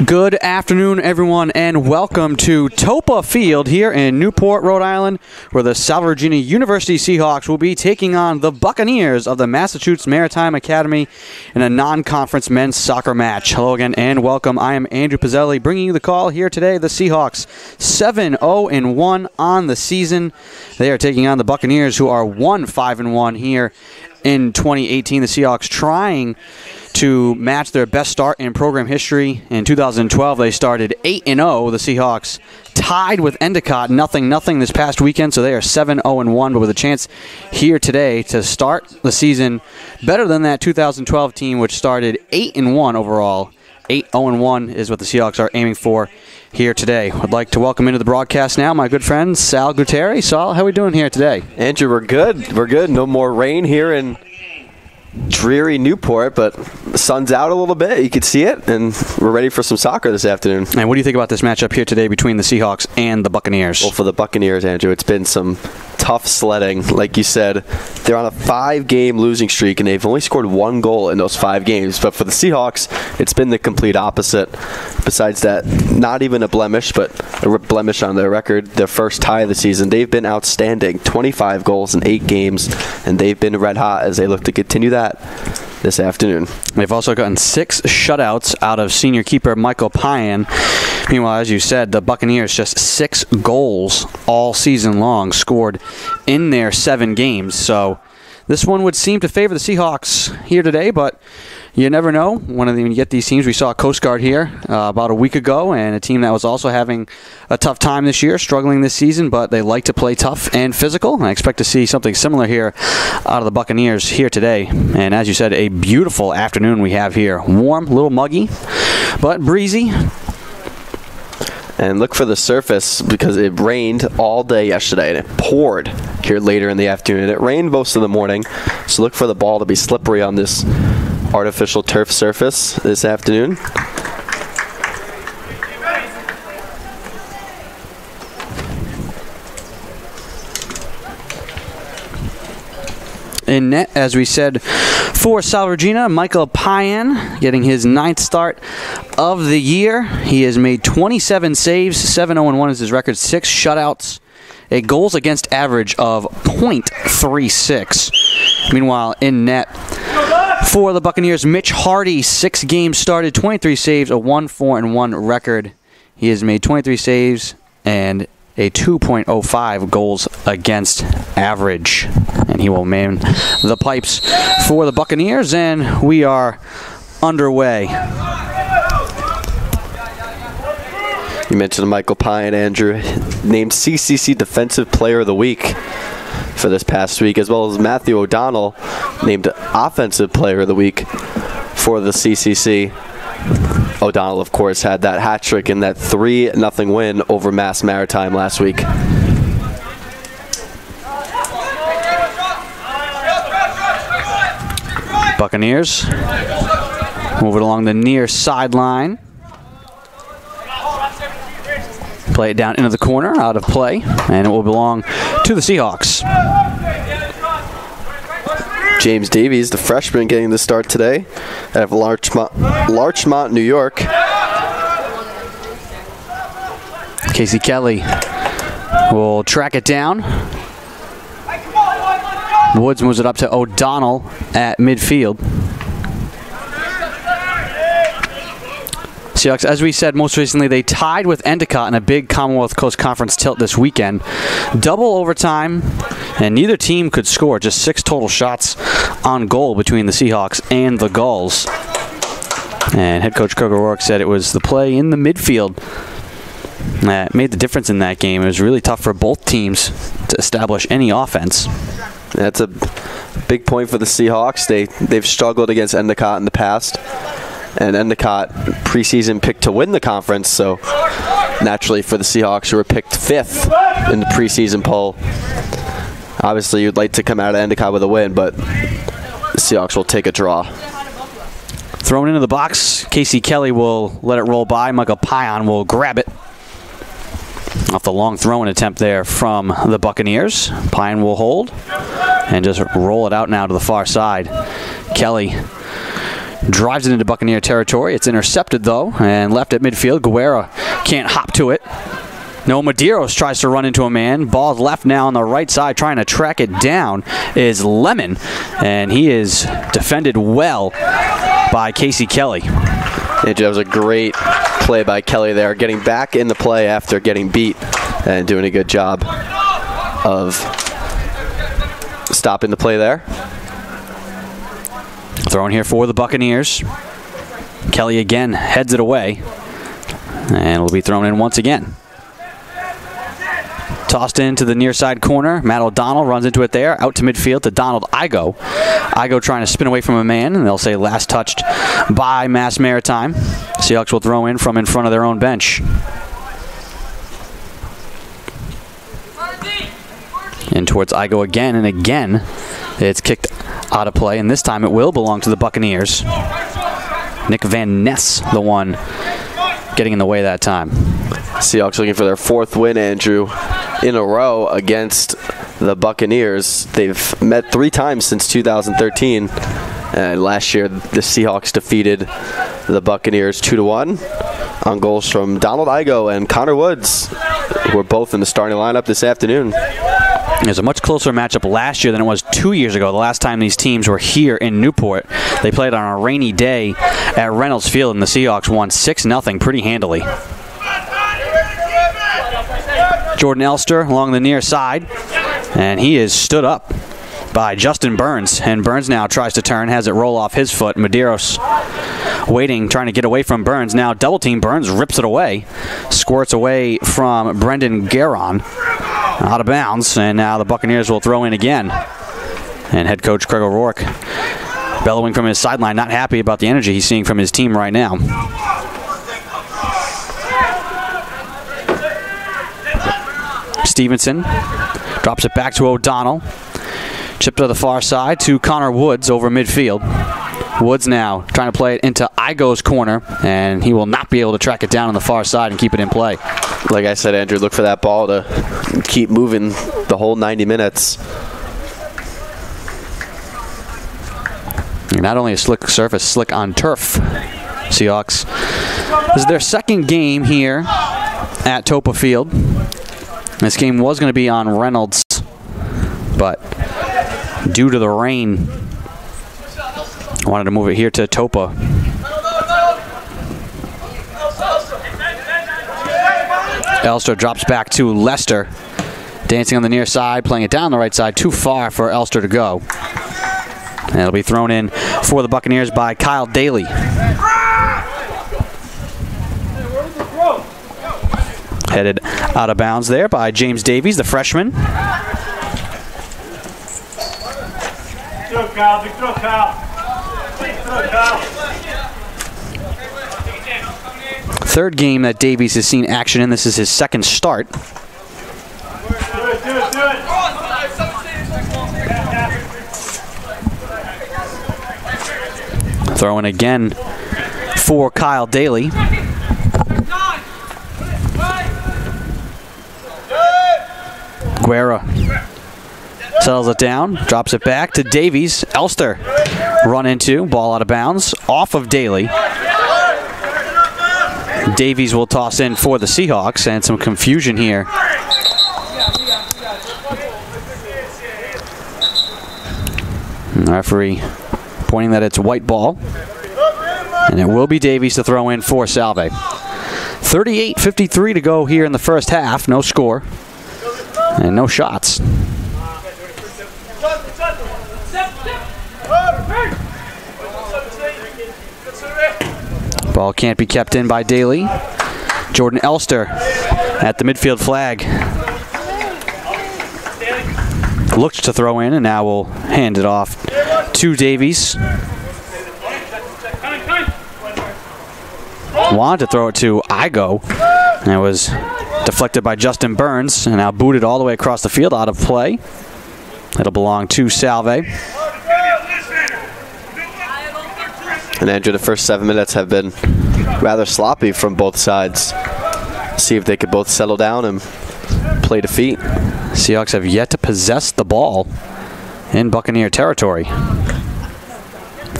Good afternoon, everyone, and welcome to Topa Field here in Newport, Rhode Island, where the Salve Regina University Seahawks will be taking on the Buccaneers of the Massachusetts Maritime Academy in a non-conference men's soccer match. Hello again, and welcome. I am Andrew Pizzelli, bringing you the call here today. The Seahawks 7-0-1 on the season. They are taking on the Buccaneers, who are 1-5-1 here in 2018. The Seahawks trying to match their best start in program history. In 2012, they started 8-0. The Seahawks tied with Endicott 0-0 this past weekend, so they are 7-0-1, but with a chance here today to start the season better than that 2012 team, which started 8-1 overall. 8-0-1 is what the Seahawks are aiming for here today. I'd like to welcome into the broadcast now my good friend Sal Gutierrez. Sal, how are we doing here today? Andrew, we're good. We're good. No more rain here in dreary Newport, but the sun's out a little bit. You can see it, and we're ready for some soccer this afternoon. And what do you think about this matchup here today between the Seahawks and the Buccaneers? Well, for the Buccaneers, Andrew, it's been some tough sledding. Like you said, they're on a 5-game losing streak, and they've only scored 1 goal in those 5 games. But for the Seahawks, it's been the complete opposite. Besides that, not even a blemish, but a blemish on their record, their first tie of the season. They've been outstanding. 25 goals in 8 games, and they've been red hot as they look to continue that this afternoon. They've also gotten 6 shutouts out of senior keeper Michael Payan. Meanwhile, as you said, the Buccaneers just 6 goals all season long scored in their 7 games. So this one would seem to favor the Seahawks here today, but you never know. When you get these teams, we saw Coast Guard here about a week ago, and a team that was also having a tough time this year, struggling this season, but they like to play tough and physical. And I expect to see something similar here out of the Buccaneers here today. And as you said, a beautiful afternoon we have here. Warm, a little muggy, but breezy. And look for the surface, because it rained all day yesterday, and it poured here later in the afternoon. It rained most of the morning, so look for the ball to be slippery on this artificial turf surface this afternoon. In net, as we said, for Salve Regina, Michael Payan getting his 9th start of the year. He has made 27 saves, 7-0-1 is his record, 6 shutouts, a goals against average of .36. Meanwhile, in net for the Buccaneers, Mitch Hardy, 6 games started, 23 saves, a 1-4-1 record. He has made 23 saves and a 2.05 goals against average. And he will man the pipes for the Buccaneers, and we are underway. You mentioned Michael Payan, Andrew, named CCC Defensive Player of the Week for this past week, as well as Matthew O'Donnell named Offensive Player of the Week for the CCC. O'Donnell, of course, had that hat trick in that 3-0 win over Mass Maritime last week. Buccaneers move it along the near sideline. Play it down into the corner, out of play, and it will belong to the Seahawks. James Davies, the freshman, getting the start today out of Larchmont, New York. Casey Kelly will track it down. Woods moves it up to O'Donnell at midfield. Seahawks, as we said most recently, they tied with Endicott in a big Commonwealth Coast Conference tilt this weekend. Double overtime, and neither team could score. Just 6 total shots on goal between the Seahawks and the Gulls. And head coach Kirk O'Rourke said it was the play in the midfield that made the difference in that game. It was really tough for both teams to establish any offense. That's a big point for the Seahawks. They've struggled against Endicott in the past, and Endicott preseason picked to win the conference, so naturally for the Seahawks, who were picked 5th in the preseason poll, obviously you'd like to come out of Endicott with a win, but the Seahawks will take a draw. Thrown into the box, Casey Kelly will let it roll by. Michael Payan will grab it off the long throwing attempt there from the Buccaneers. Payan will hold and just roll it out now to the far side. Kelly Drives it into Buccaneer territory. It's intercepted, though, and left at midfield. Guerra can't hop to it. No, Medeiros tries to run into a man. Ball's left now on the right side. Trying to track it down is Lemon, and he is defended well by Casey Kelly. That was a great play by Kelly there, getting back in the play after getting beat and doing a good job of stopping the play there. Throwing here for the Buccaneers. Kelly again heads it away, and it'll be thrown in once again. Tossed into the near side corner. Matt O'Donnell runs into it there. Out to midfield to Donald Igo. Igo trying to spin away from a man, and they'll say last touched by Mass Maritime. Seahawks will throw in from in front of their own bench. And towards Igo again, and again it's kicked out of play, and this time it will belong to the Buccaneers. Nick Van Ness, the one getting in the way that time. Seahawks looking for their 4th win, Andrew, in a row against the Buccaneers. They've met 3 times since 2013. And last year, the Seahawks defeated the Buccaneers 2-1 on goals from Donald Igo and Connor Woods, who were both in the starting lineup this afternoon. It was a much closer matchup last year than it was 2 years ago, the last time these teams were here in Newport. They played on a rainy day at Reynolds Field, and the Seahawks won 6-0 pretty handily. Jordan Elster along the near side, and he is stood up by Justin Burns, and Burns now tries to turn, has it roll off his foot. Medeiros waiting, trying to get away from Burns. Now double team. Burns rips it away, squirts away from Brendan Guerin, out of bounds, and now the Buccaneers will throw in again. And head coach Craig O'Rourke bellowing from his sideline, not happy about the energy he's seeing from his team right now. Stevenson drops it back to O'Donnell. Chip to the far side to Connor Woods over midfield. Woods now trying to play it into Igo's corner, and he will not be able to track it down on the far side and keep it in play. Like I said, Andrew, look for that ball to keep moving the whole 90 minutes. Not only a slick surface, slick on turf. Seahawks. This is their 2nd game here at Topa Field. This game was going to be on Reynolds, but due to the rain, I wanted to move it here to Topa. Elster drops back to Lester, dancing on the near side, playing it down the right side, too far for Elster to go. And it'll be thrown in for the Buccaneers by Kyle Daly. Headed out of bounds there by James Davies, the freshman. Third game that Davies has seen action in. This is his 2nd start. Throwing again for Kyle Daly. Guerra settles it down, drops it back to Davies. Elster run into, ball out of bounds, off of Daly. Davies will toss in for the Seahawks, and some confusion here. And the referee pointing that it's white ball, and it will be Davies to throw in for Salve. 38:53 to go here in the first half. No score and no shots. Ball can't be kept in by Daly. Jordan Elster at the midfield flag. Looked to throw in, and now will hand it off to Davies. Wanted to throw it to Igo, and it was deflected by Justin Burns, and now booted all the way across the field out of play. It'll belong to Salve. And Andrew, the first 7 minutes have been rather sloppy from both sides. See if they could both settle down and play defeat. Seahawks have yet to possess the ball in Buccaneer territory.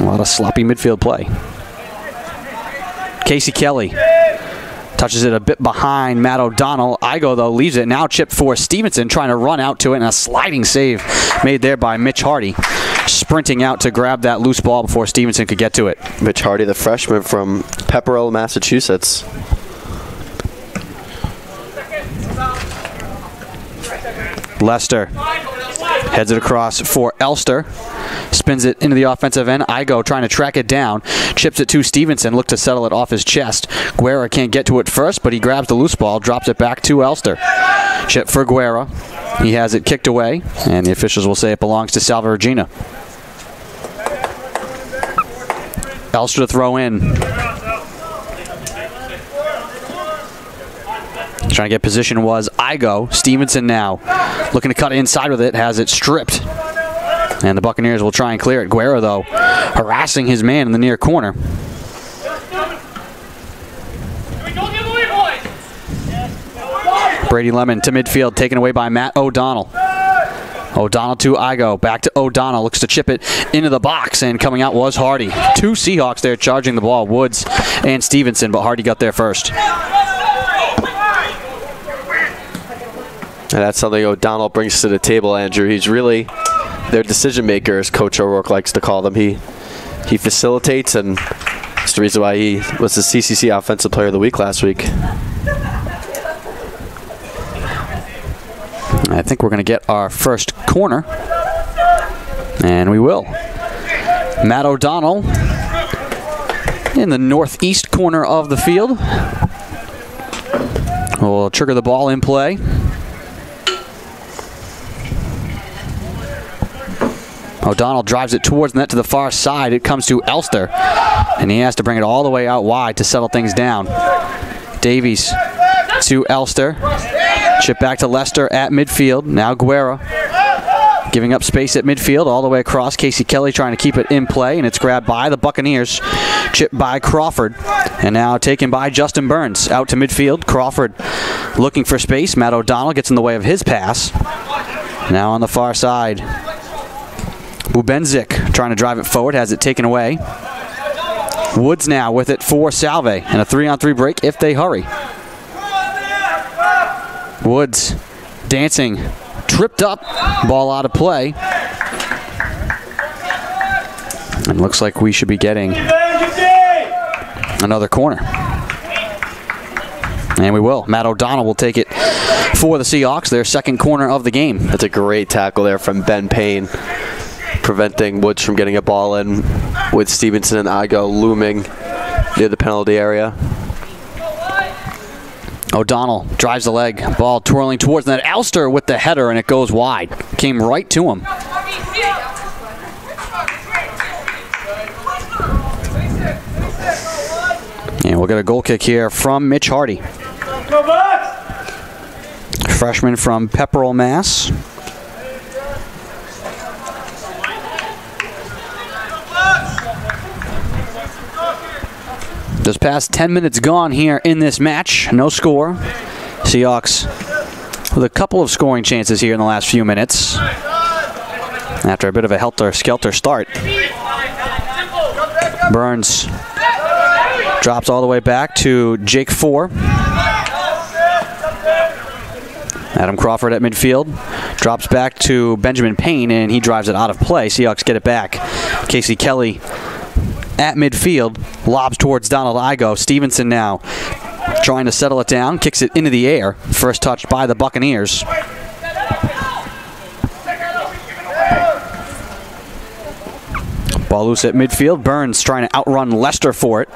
A lot of sloppy midfield play. Casey Kelly touches it a bit behind Matt O'Donnell. Igo, though, leaves it. Now chipped for Stevenson, trying to run out to it, and a sliding save made there by Mitch Hardy. Sprinting out to grab that loose ball before Stevenson could get to it. Mitch Hardy, the freshman from Pepperell, Massachusetts. Lester heads it across for Elster. Spins it into the offensive end. Igo trying to track it down. Chips it to Stevenson. Look to settle it off his chest. Guerra can't get to it first, but he grabs the loose ball, drops it back to Elster. Chip for Guerra. He has it kicked away, and the officials will say it belongs to Salve Regina. Elster to throw in. Trying to get position was Igo. Stevenson now looking to cut inside with it. Has it stripped. And the Buccaneers will try and clear it. Guerra, though, harassing his man in the near corner. Brady Lemon to midfield, taken away by Matt O'Donnell. O'Donnell to Igo. Back to O'Donnell. Looks to chip it into the box, and coming out was Hardy. Two Seahawks there charging the ball, Woods and Stevenson, but Hardy got there first. And that's something O'Donnell brings to the table, Andrew. He's really their decision maker, as Coach O'Rourke likes to call them. He facilitates, and it's the reason why he was the CCC Offensive Player of the Week last week. I think we're going to get our first corner, and we will. Matt O'Donnell in the northeast corner of the field will trigger the ball in play. O'Donnell drives it towards the net to the far side. It comes to Elster, and he has to bring it all the way out wide to settle things down. Davies to Elster. Chip back to Lester at midfield. Now Guerra giving up space at midfield all the way across. Casey Kelly trying to keep it in play, and it's grabbed by the Buccaneers. Chipped by Crawford, and now taken by Justin Burns. Out to midfield. Crawford looking for space. Matt O'Donnell gets in the way of his pass. Now on the far side, Bubenzik trying to drive it forward, has it taken away. Woods now with it for Salve, and a 3-on-3 break if they hurry. Woods dancing, tripped up, ball out of play. And looks like we should be getting another corner. And we will. Matt O'Donnell will take it for the Seahawks, their second corner of the game. That's a great tackle there from Ben Payne, preventing Woods from getting a ball in with Stevenson and Igo looming near the penalty area. O'Donnell drives the leg, ball twirling towards that. Elster with the header, and it goes wide. Came right to him. And we'll get a goal kick here from Mitch Hardy. Freshman from Pepperell, Mass. Just past 10 minutes gone here in this match. No score. Seahawks with a couple of scoring chances here in the last few minutes. After a bit of a helter-skelter start. Burns drops all the way back to Jake Four. Adam Crawford at midfield. Drops back to Benjamin Payne, and he drives it out of play. Seahawks get it back. Casey Kelly at midfield, lobs towards Donald Igo. Stevenson now trying to settle it down, kicks it into the air. First touch by the Buccaneers. Ball loose at midfield. Burns trying to outrun Lester for it.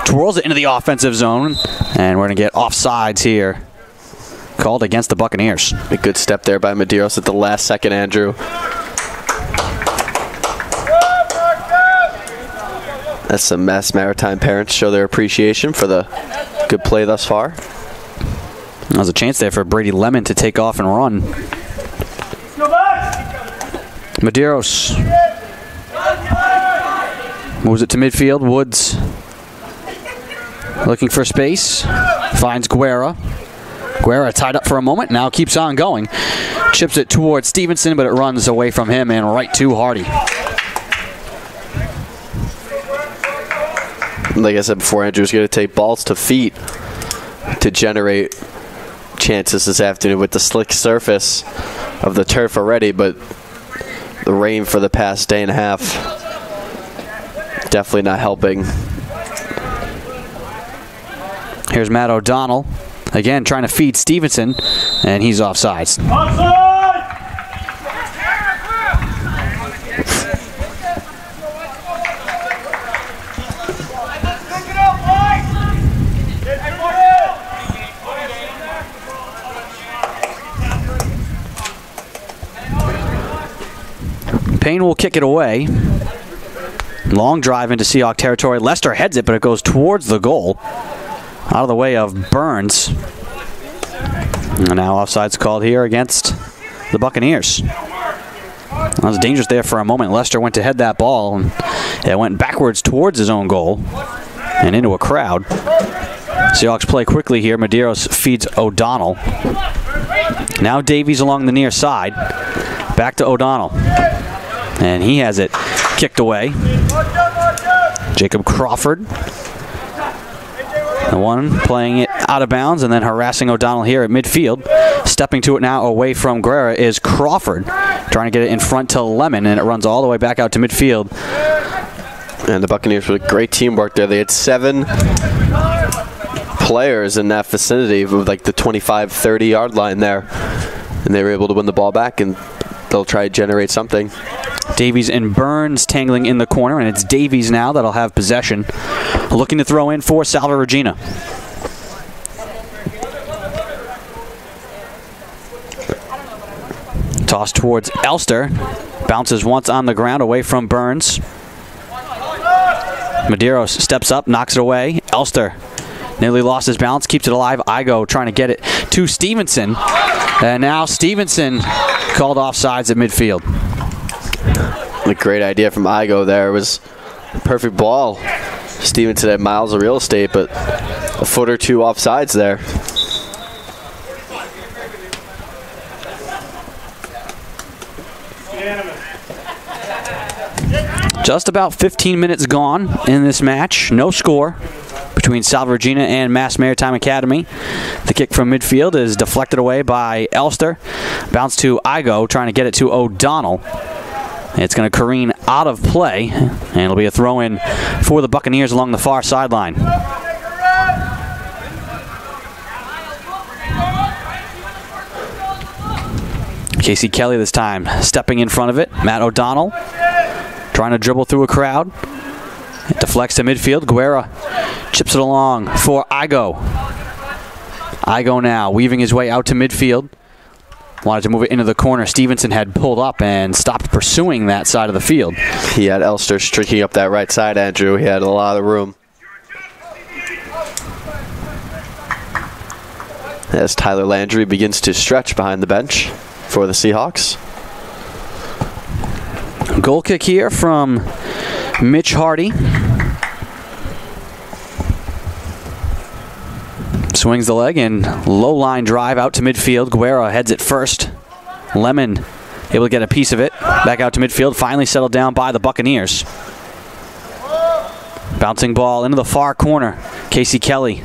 Twirls it into the offensive zone, and we're going to get offsides here. Called against the Buccaneers. A good step there by Medeiros at the last second, Andrew. That's some Maritime parents show their appreciation for the good play thus far. There's a chance there for Brady Lemon to take off and run. Medeiros moves it to midfield. Woods looking for space. Finds Guerra. Guerra tied up for a moment, now keeps on going. Chips it towards Stevenson, but it runs away from him and right to Hardy. like I said before, Andrew's going to take balls to feet to generate chances this afternoon with the slick surface of the turf already, but the rain for the past day and a half definitely not helping. Here's Matt O'Donnell, again trying to feed Stevenson, and he's offsides. Payne will kick it away. Long drive into Seahawk territory. Lester heads it, but it goes towards the goal. Out of the way of Burns. And now offside's called here against the Buccaneers. That was dangerous there for a moment. Lester went to head that ball, and it went backwards towards his own goal and into a crowd. Seahawks play quickly here. Medeiros feeds O'Donnell. Now Davies along the near side. Back to O'Donnell. And he has it kicked away. Jacob Crawford, the one playing it out of bounds and then harassing O'Donnell here at midfield. Stepping to it now away from Guerra is Crawford, trying to get it in front to Lemon, and it runs all the way back out to midfield. And the Buccaneers with great teamwork there. They had 7 players in that vicinity with like the 25-30 yard line there, and they were able to win the ball back, and they'll try to generate something. Davies and Burns tangling in the corner, and it's Davies now that'll have possession. Looking to throw in for Salve Regina. Toss towards Elster. Bounces once on the ground away from Burns. Medeiros steps up, knocks it away. Elster nearly lost his balance, keeps it alive. Igo trying to get it to Stevenson. And now Stevenson called offsides at midfield. A great idea from Igo there. It was a perfect ball. Stevenson had miles of real estate, but a foot or two offsides there. Just about 15 minutes gone in this match. No score between Salve Regina and Maritime Academy. The kick from midfield is deflected away by Elster. Bounce to Igo, trying to get it to O'Donnell. It's going to careen out of play, and it'll be a throw-in for the Buccaneers along the far sideline. Casey Kelly this time stepping in front of it. Matt O'Donnell trying to dribble through a crowd. It deflects to midfield. Guerra chips it along for Igo. Igo now weaving his way out to midfield. Wanted to move it into the corner. Stevenson had pulled up and stopped pursuing that side of the field. He had Elster streaking up that right side, Andrew. He had a lot of room. As Tyler Landry begins to stretch behind the bench for the Seahawks. Goal kick here from Mitch Hardy. Swings the leg and low line drive out to midfield. Guerra heads it first. Lemon able to get a piece of it. Back out to midfield. Finally settled down by the Buccaneers. Bouncing ball into the far corner. Casey Kelly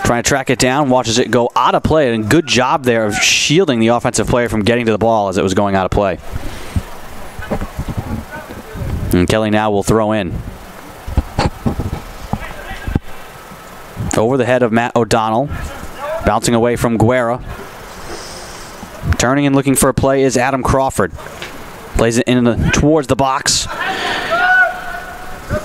trying to track it down. Watches it go out of play. And good job there of shielding the offensive player from getting to the ball as it was going out of play. And Kelly now will throw in. Over the head of Matt O'Donnell. Bouncing away from Guerra. Turning and looking for a play is Adam Crawford. Plays it towards the box.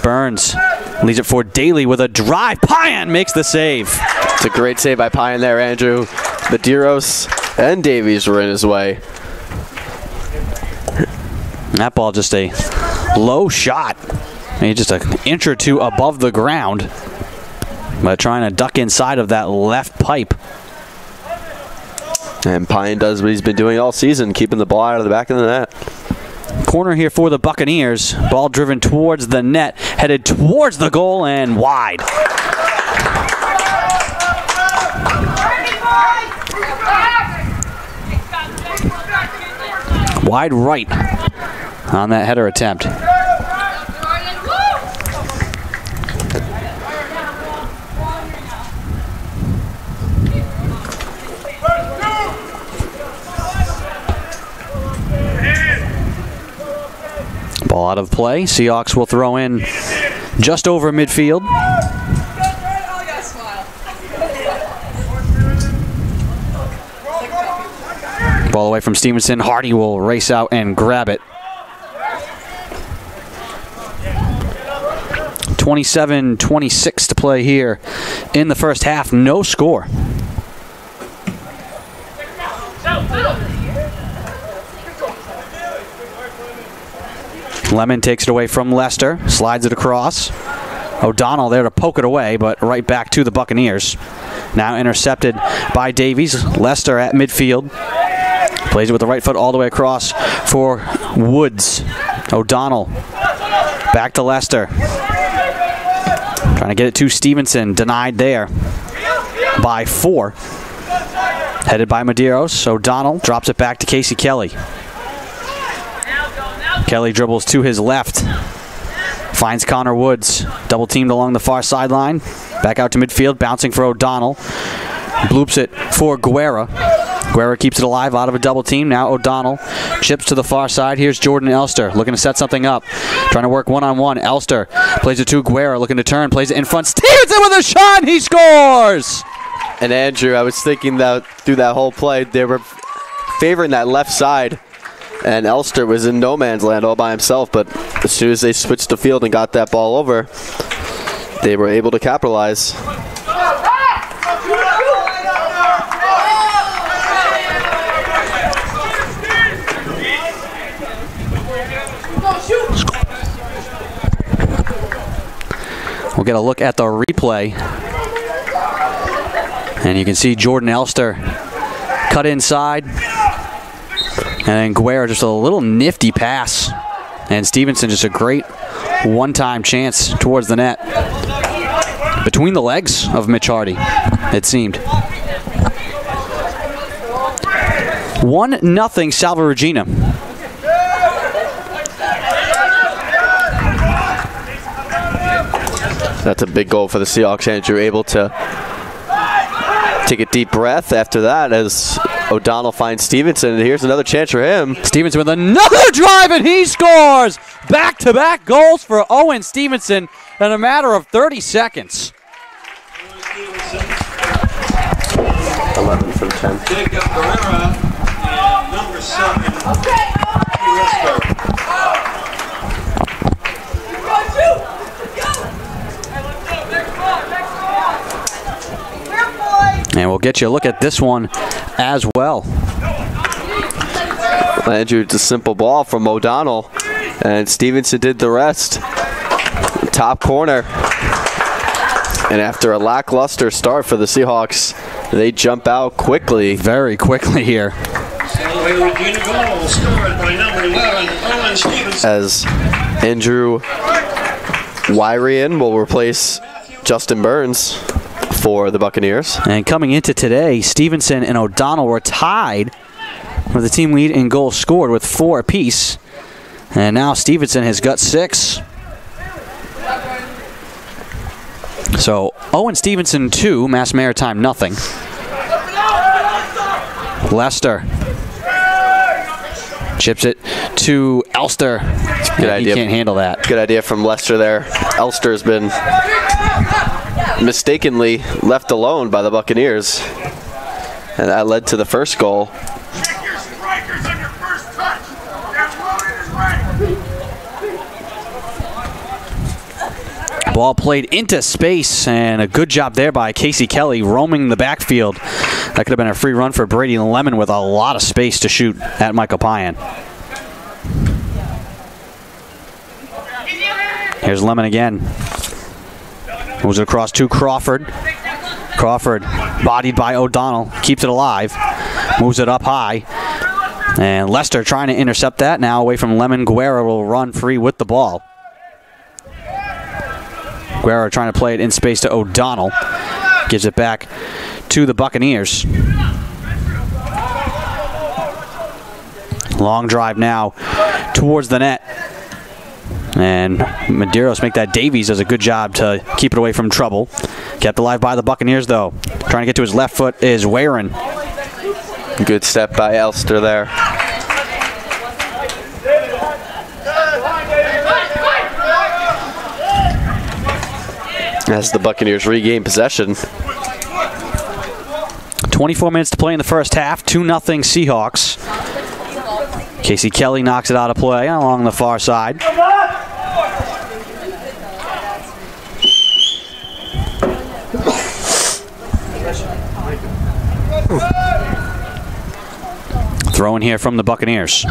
Burns leaves it for Daly with a drive. Payan makes the save. It's a great save by Payan there, Andrew. Medeiros and Davies were in his way. That ball just a low shot. Maybe just an inch or two above the ground. But trying to duck inside of that left pipe. And Payan does what he's been doing all season, keeping the ball out of the back of the net. Corner here for the Buccaneers. Ball driven towards the net, headed towards the goal and wide. Wide right on that header attempt. lot of play. Seahawks will throw in just over midfield. Ball away from Stevenson. Hardy will race out and grab it. 27-26 to play here in the first half. No score. Lemon takes it away from Lester. Slides it across. O'Donnell there to poke it away, but right back to the Buccaneers. Now intercepted by Davies. Lester at midfield. Plays it with the right foot all the way across for Woods. O'Donnell back to Lester. Trying to get it to Stevenson. Denied there by 4. Headed by Medeiros. O'Donnell drops it back to Casey Kelly. Kelly dribbles to his left. Finds Connor Woods. Double teamed along the far sideline. Back out to midfield. Bouncing for O'Donnell. Bloops it for Guerra. Guerra keeps it alive out of a double team. Now O'Donnell chips to the far side. Here's Jordan Elster looking to set something up. Trying to work one-on-one. Elster plays it to Guerra, looking to turn. Plays it in front. Stevenson with a shot, and he scores! And Andrew, I was thinking that through that whole play, they were favoring that left side. And Elster was in no man's land all by himself. But as soon as they switched the field and got that ball over, they were able to capitalize. We'll get a look at the replay. And you can see Jordan Elster cut inside. And then Guerra just a little nifty pass. And Stevenson just a great one-time chance towards the net. Between the legs of Mitch Hardy, it seemed. 1-0 Salve Regina. That's a big goal for the Seahawks, Andrew. Able to take a deep breath after that as O'Donnell finds Stevenson. And here's another chance for him. Stevenson with another drive, and he scores! Back-to-back goals for Owen Stevenson in a matter of 30 seconds. 11 from 10. Jacob Guerrera and number 7. And we'll get you a look at this one as well. Andrew, it's a simple ball from O'Donnell, and Stevenson did the rest. Top corner. And after a lackluster start for the Seahawks, they jump out quickly. Very quickly here. Salve Regina goal scored by number 11, Owen Stevenson. As Andrew Wyrian will replace Justin Burns for the Buccaneers. And coming into today, Stevenson and O'Donnell were tied for the team lead in goals scored with 4 apiece. And now Stevenson has got 6. So Owen Stevenson 2, Mass Maritime nothing. Lester chips it to Elster. Good idea. He can't handle that. Good idea from Lester there. Elster's been mistakenly left alone by the Buccaneers, and that led to the first goal. Ball played into space, and a good job there by Casey Kelly roaming the backfield. That could have been a free run for Brady Lemon with a lot of space to shoot at Michael Pyan. Here's Lemon again. Moves it across to Crawford. Crawford, bodied by O'Donnell, keeps it alive. Moves it up high. And Lester trying to intercept that. Now away from Lemon. Guerra will run free with the ball. Guerra trying to play it in space to O'Donnell. Gives it back to the Buccaneers. Long drive now towards the net. And Medeiros make that. Davies does a good job to keep it away from trouble. Kept alive by the Buccaneers, though. Trying to get to his left foot is Warren. Good step by Elster there. As the Buccaneers regain possession. 24 minutes to play in the first half. 2-0 Seahawks. Casey Kelly knocks it out of play along the far side. Throw in here from the Buccaneers.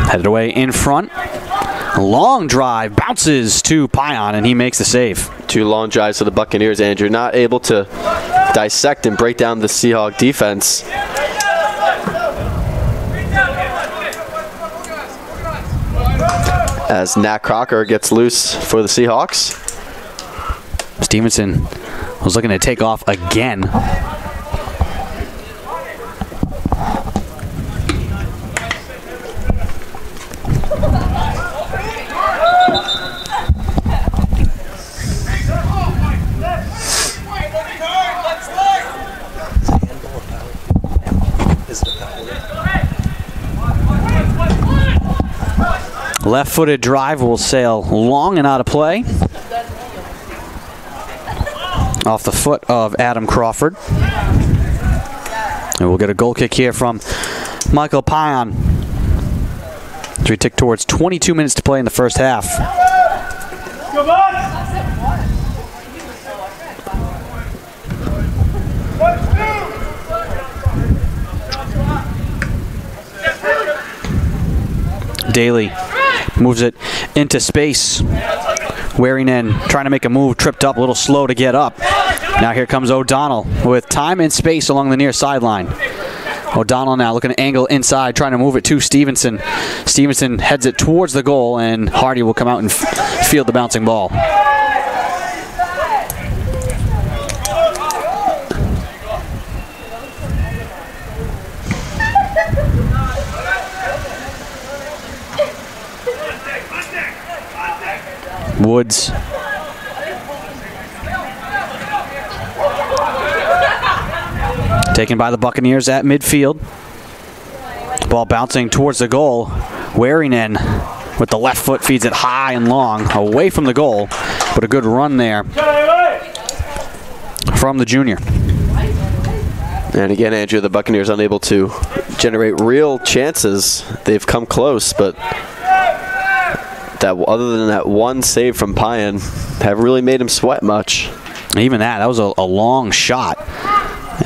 Headed away in front. Long drive, bounces to Pion, and he makes the save. 2 long drives for the Buccaneers, Andrew. Not able to dissect and break down the Seahawk defense. As Nat Crocker gets loose for the Seahawks. Stevenson was looking to take off again. Left-footed drive will sail long and out of play. Off the foot of Adam Crawford. And we'll get a goal kick here from Michael Pion. As we tick towards 22 minutes to play in the first half. Come on! Daly moves it into space. Waringen trying to make a move, tripped up, a little slow to get up. Now here comes O'Donnell with time and space along the near sideline. O'Donnell now looking to angle inside, trying to move it to Stevenson. Stevenson heads it towards the goal, and Hardy will come out and field the bouncing ball. Woods. Taken by the Buccaneers at midfield. Ball bouncing towards the goal. Waringen with the left foot feeds it high and long away from the goal, but a good run there from the junior. And again, Andrew, the Buccaneers unable to generate real chances. They've come close, but that other than that one save from Pion, haven't really made him sweat much. Even that was a long shot,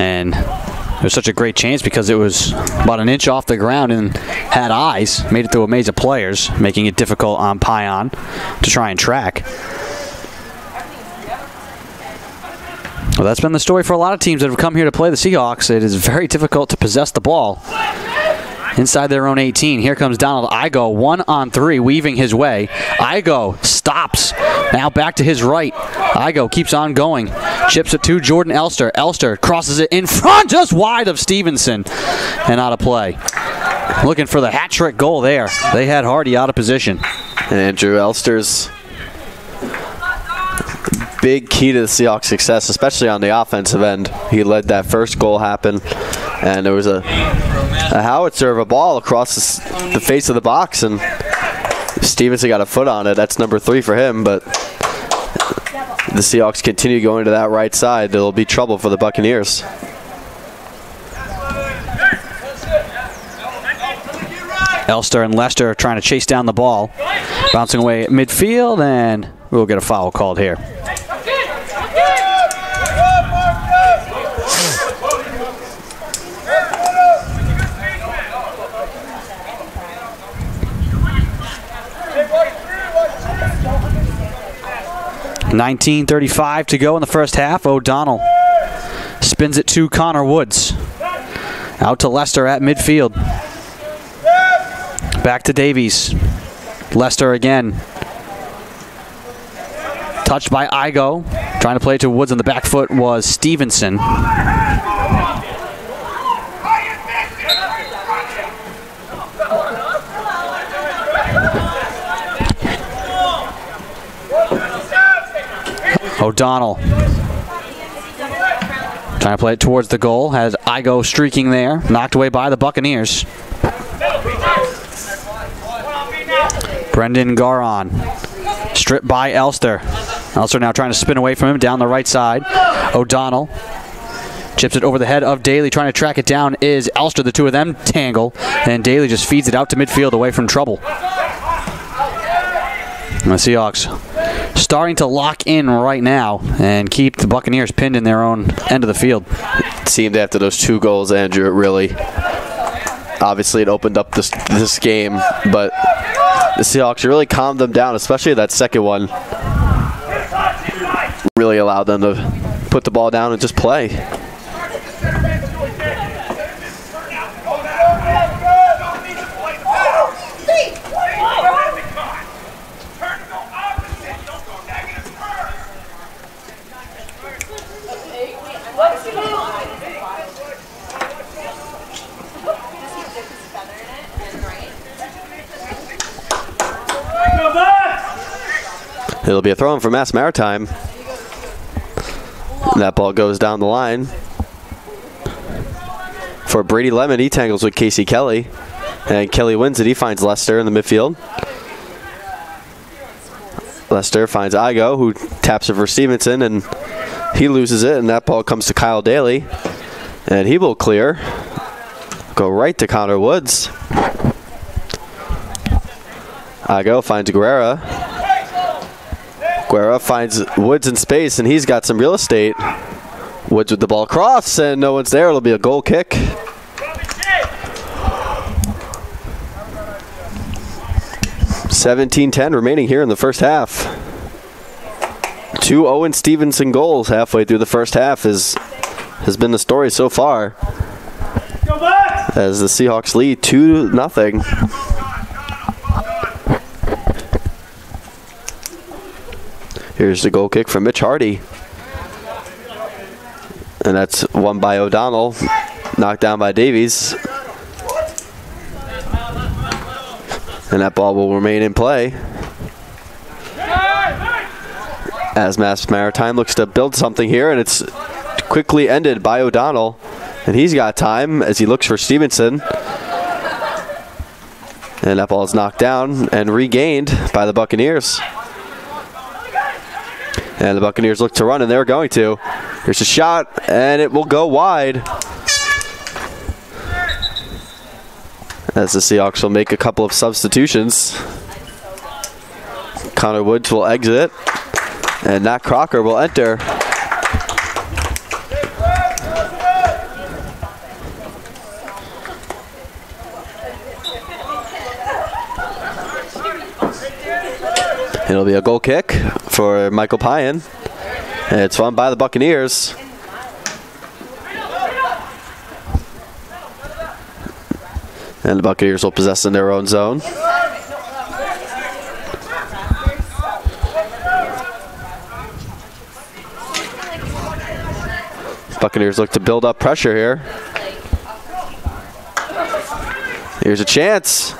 and it was such a great chance because it was about an inch off the ground and had eyes. Made it through a maze of players, making it difficult on Pion to try and track. Well, that's been the story for a lot of teams that have come here to play the Seahawks. It is very difficult to possess the ball inside their own 18. Here comes Donald Igo, 1-on-3, weaving his way. Igo stops. Now back to his right. Igo keeps on going. Chips it to Jordan Elster. Elster crosses it in front, just wide of Stevenson, and out of play. Looking for the hat-trick goal there. They had Hardy out of position. And Andrew Elster's big key to the Seahawks' success, especially on the offensive end. He led that first goal happen, and there was a howitzer of a ball across the face of the box, and Stevenson got a foot on it. That's number 3 for him, but the Seahawks continue going to that right side. There'll be trouble for the Buccaneers. Elster and Lester trying to chase down the ball. Bouncing away at midfield, and we'll get a foul called here. .35 to go in the first half. O'Donnell spins it to Connor Woods. Out to Lester at midfield. Back to Davies. Lester again. Touched by Igo. Trying to play it to Woods on the back foot was Stevenson. O'Donnell Trying to play it towards the goal. Has Igo streaking there. Knocked away by the Buccaneers. Brendan Garon. Stripped by Elster. Elster now trying to spin away from him down the right side. O'Donnell chips it over the head of Daly. Trying to track it down is Elster. The two of them tangle. And Daly just feeds it out to midfield away from trouble. And the Seahawks starting to lock in right now and keep the Buccaneers pinned in their own end of the field. It seemed after those 2 goals, Andrew, it really, obviously it opened up this game, but the Seahawks really calmed them down, especially that second one. Really allowed them to put the ball down and just play. It'll be a throw-in for Maritime. And that ball goes down the line. For Brady Lemon, he tangles with Casey Kelly. And Kelly wins it. He finds Lester in the midfield. Lester finds Igo, who taps it for Stevenson, and he loses it. And that ball comes to Kyle Daly. And he will clear. Go right to Connor Woods. Igo finds Guerra. Guerra finds Woods in space, and he's got some real estate. Woods with the ball across, and no one's there. It'll be a goal kick. 17-10 remaining here in the first half. 2 Owen Stevenson goals halfway through the first half has been the story so far, as the Seahawks lead 2-0. Here's the goal kick from Mitch Hardy. And that's won by O'Donnell. Knocked down by Davies. And that ball will remain in play. As Maritime looks to build something here, and it's quickly ended by O'Donnell. And he's got time as he looks for Stevenson. And that ball is knocked down and regained by the Buccaneers. And the Buccaneers look to run, and they're going to. Here's a shot, and it will go wide. As the Seahawks will make a couple of substitutions. Connor Woods will exit, and Nat Crocker will enter. It'll be a goal kick for Michael Pyan. And it's won by the Buccaneers. And the Buccaneers will possess in their own zone. Buccaneers look to build up pressure here. Here's a chance.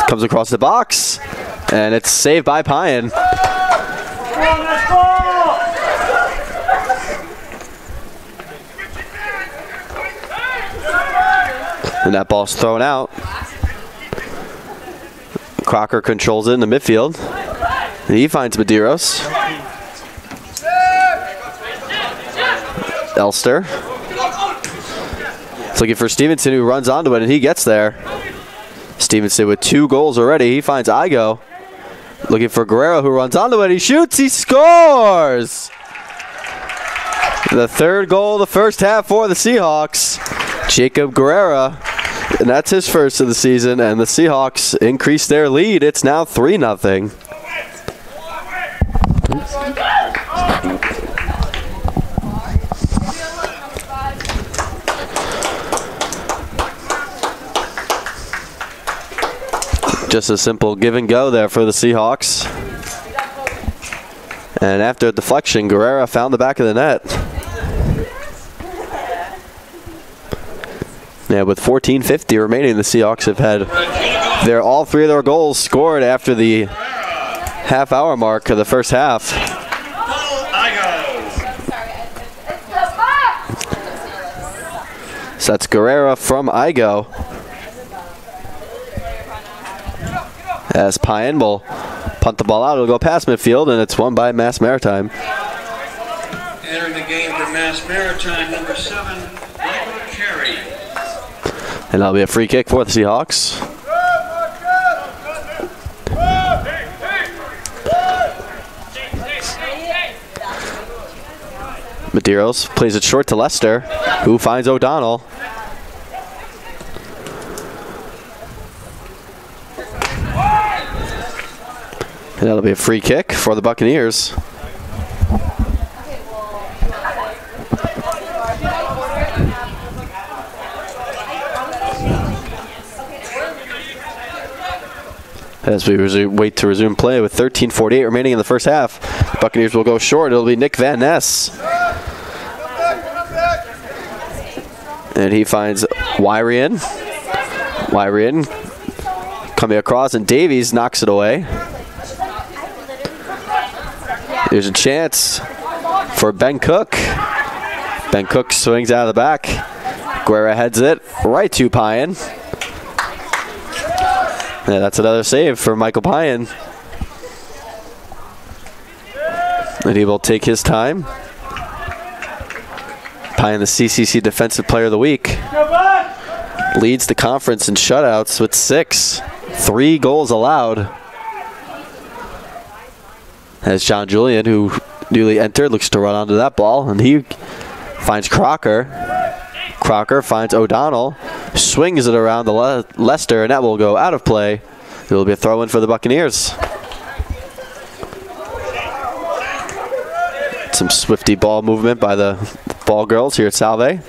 Comes across the box. And it's saved by Pyan. And that ball's thrown out. Crocker controls it in the midfield. And he finds Medeiros. Elster. It's looking for Stevenson, who runs onto it, and he gets there. Stevenson with 2 goals already. He finds Igo. Looking for Guerrero, who runs onto it. He shoots. He scores! The 3rd goal of the first half for the Seahawks. Jacob Guerrero. And that's his first of the season. And the Seahawks increase their lead. It's now 3-0. Just a simple give and go there for the Seahawks. And after a deflection, Guerrero found the back of the net. Yeah, with 14:50 remaining, the Seahawks have had all 3 of their goals scored after the half-hour mark of the first half. So that's Guerrera from Igo. As Pine will punt the ball out, it'll go past midfield, and it's won by Mass Maritime. Entering the game for Mass Maritime, number 7, Michael Carey. And that'll be a free kick for the Seahawks. Medeiros plays it short to Lester, who finds O'Donnell. And that'll be a free kick for the Buccaneers. As we wait to resume play with 13:48 remaining in the first half. Buccaneers will go short. It'll be Nick Van Ness. And he finds Wyrian. Wyrian coming across, and Davies knocks it away. There's a chance for Ben Cook. Ben Cook swings out of the back. Guerra heads it right to Pine. Yeah, that's another save for Michael Pine. And he will take his time. Pine, the CCC Defensive Player of the Week. Leads the conference in shutouts with 6. 3 goals allowed. As John Julian, who newly entered, looks to run onto that ball, and he finds Crocker. Crocker finds O'Donnell, swings it around the Lester, and that will go out of play. It will be a throw-in for the Buccaneers. Some swifty ball movement by the ball girls here at Salve.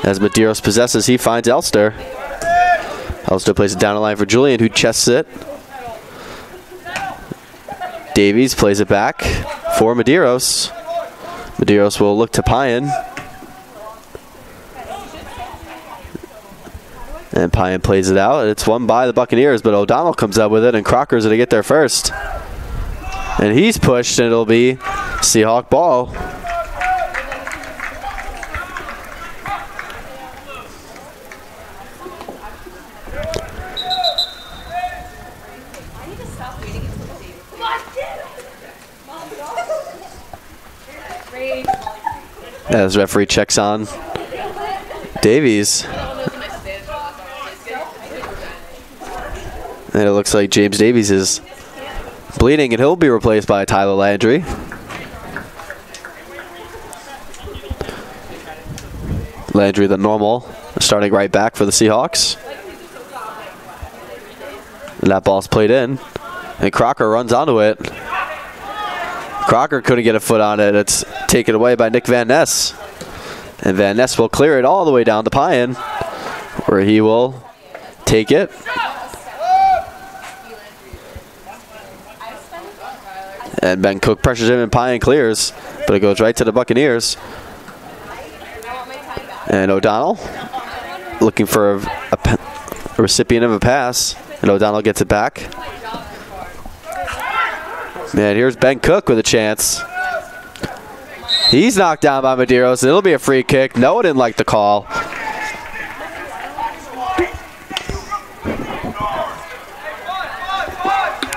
As Medeiros possesses, he finds Elster. Elster plays it down the line for Julian, who chests it. Davies plays it back for Medeiros. Medeiros will look to Pine. And Pine plays it out. It's won by the Buccaneers, but O'Donnell comes up with it, and Crocker's going to get there first. And he's pushed, and it'll be Seahawk ball. As referee checks on Davies. And it looks like James Davies is bleeding, and he'll be replaced by Tyler Landry. Landry, the normal, starting right back for the Seahawks. And that ball's played in, and Crocker runs onto it. Crocker couldn't get a foot on it. It's taken away by Nick Van Ness. And Van Ness will clear it all the way down to Pine, where he will take it. And Ben Cook pressures him, and Pine clears, but it goes right to the Buccaneers. And O'Donnell looking for a recipient of a pass, and O'Donnell gets it back. Man, here's Ben Cook with a chance. He's knocked down by Medeiros. It'll be a free kick. Noah didn't like the call.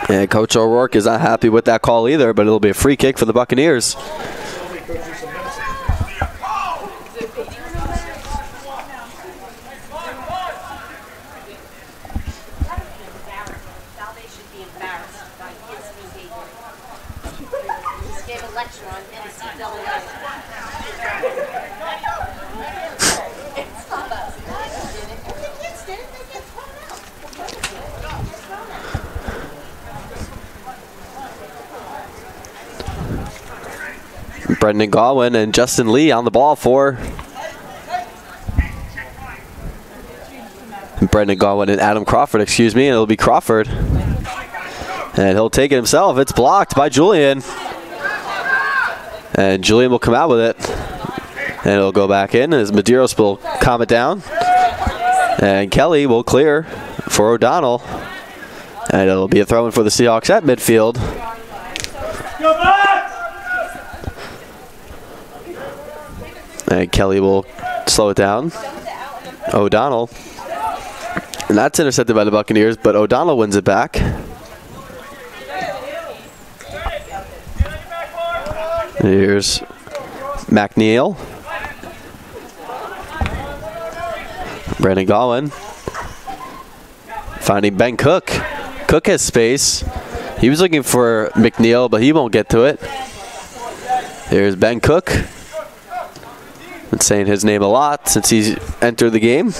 And Coach O'Rourke is not happy with that call either, but it'll be a free kick for the Buccaneers. Brendan Godwin and Justin Lee on the ball for Brendan Godwin and Adam Crawford, excuse me, and it'll be Crawford. And he'll take it himself. It's blocked by Julian. And Julian will come out with it. And it'll go back in as Medeiros will calm it down. And Kelly will clear for O'Donnell. And it'll be a throw-in for the Seahawks at midfield. And Kelly will slow it down. O'Donnell. And that's intercepted by the Buccaneers, but O'Donnell wins it back. Here's McNeil. Brandon Gowan. Finding Ben Cook. Cook has space. He was looking for McNeil, but he won't get to it. Here's Ben Cook. Been saying his name a lot since he's entered the game.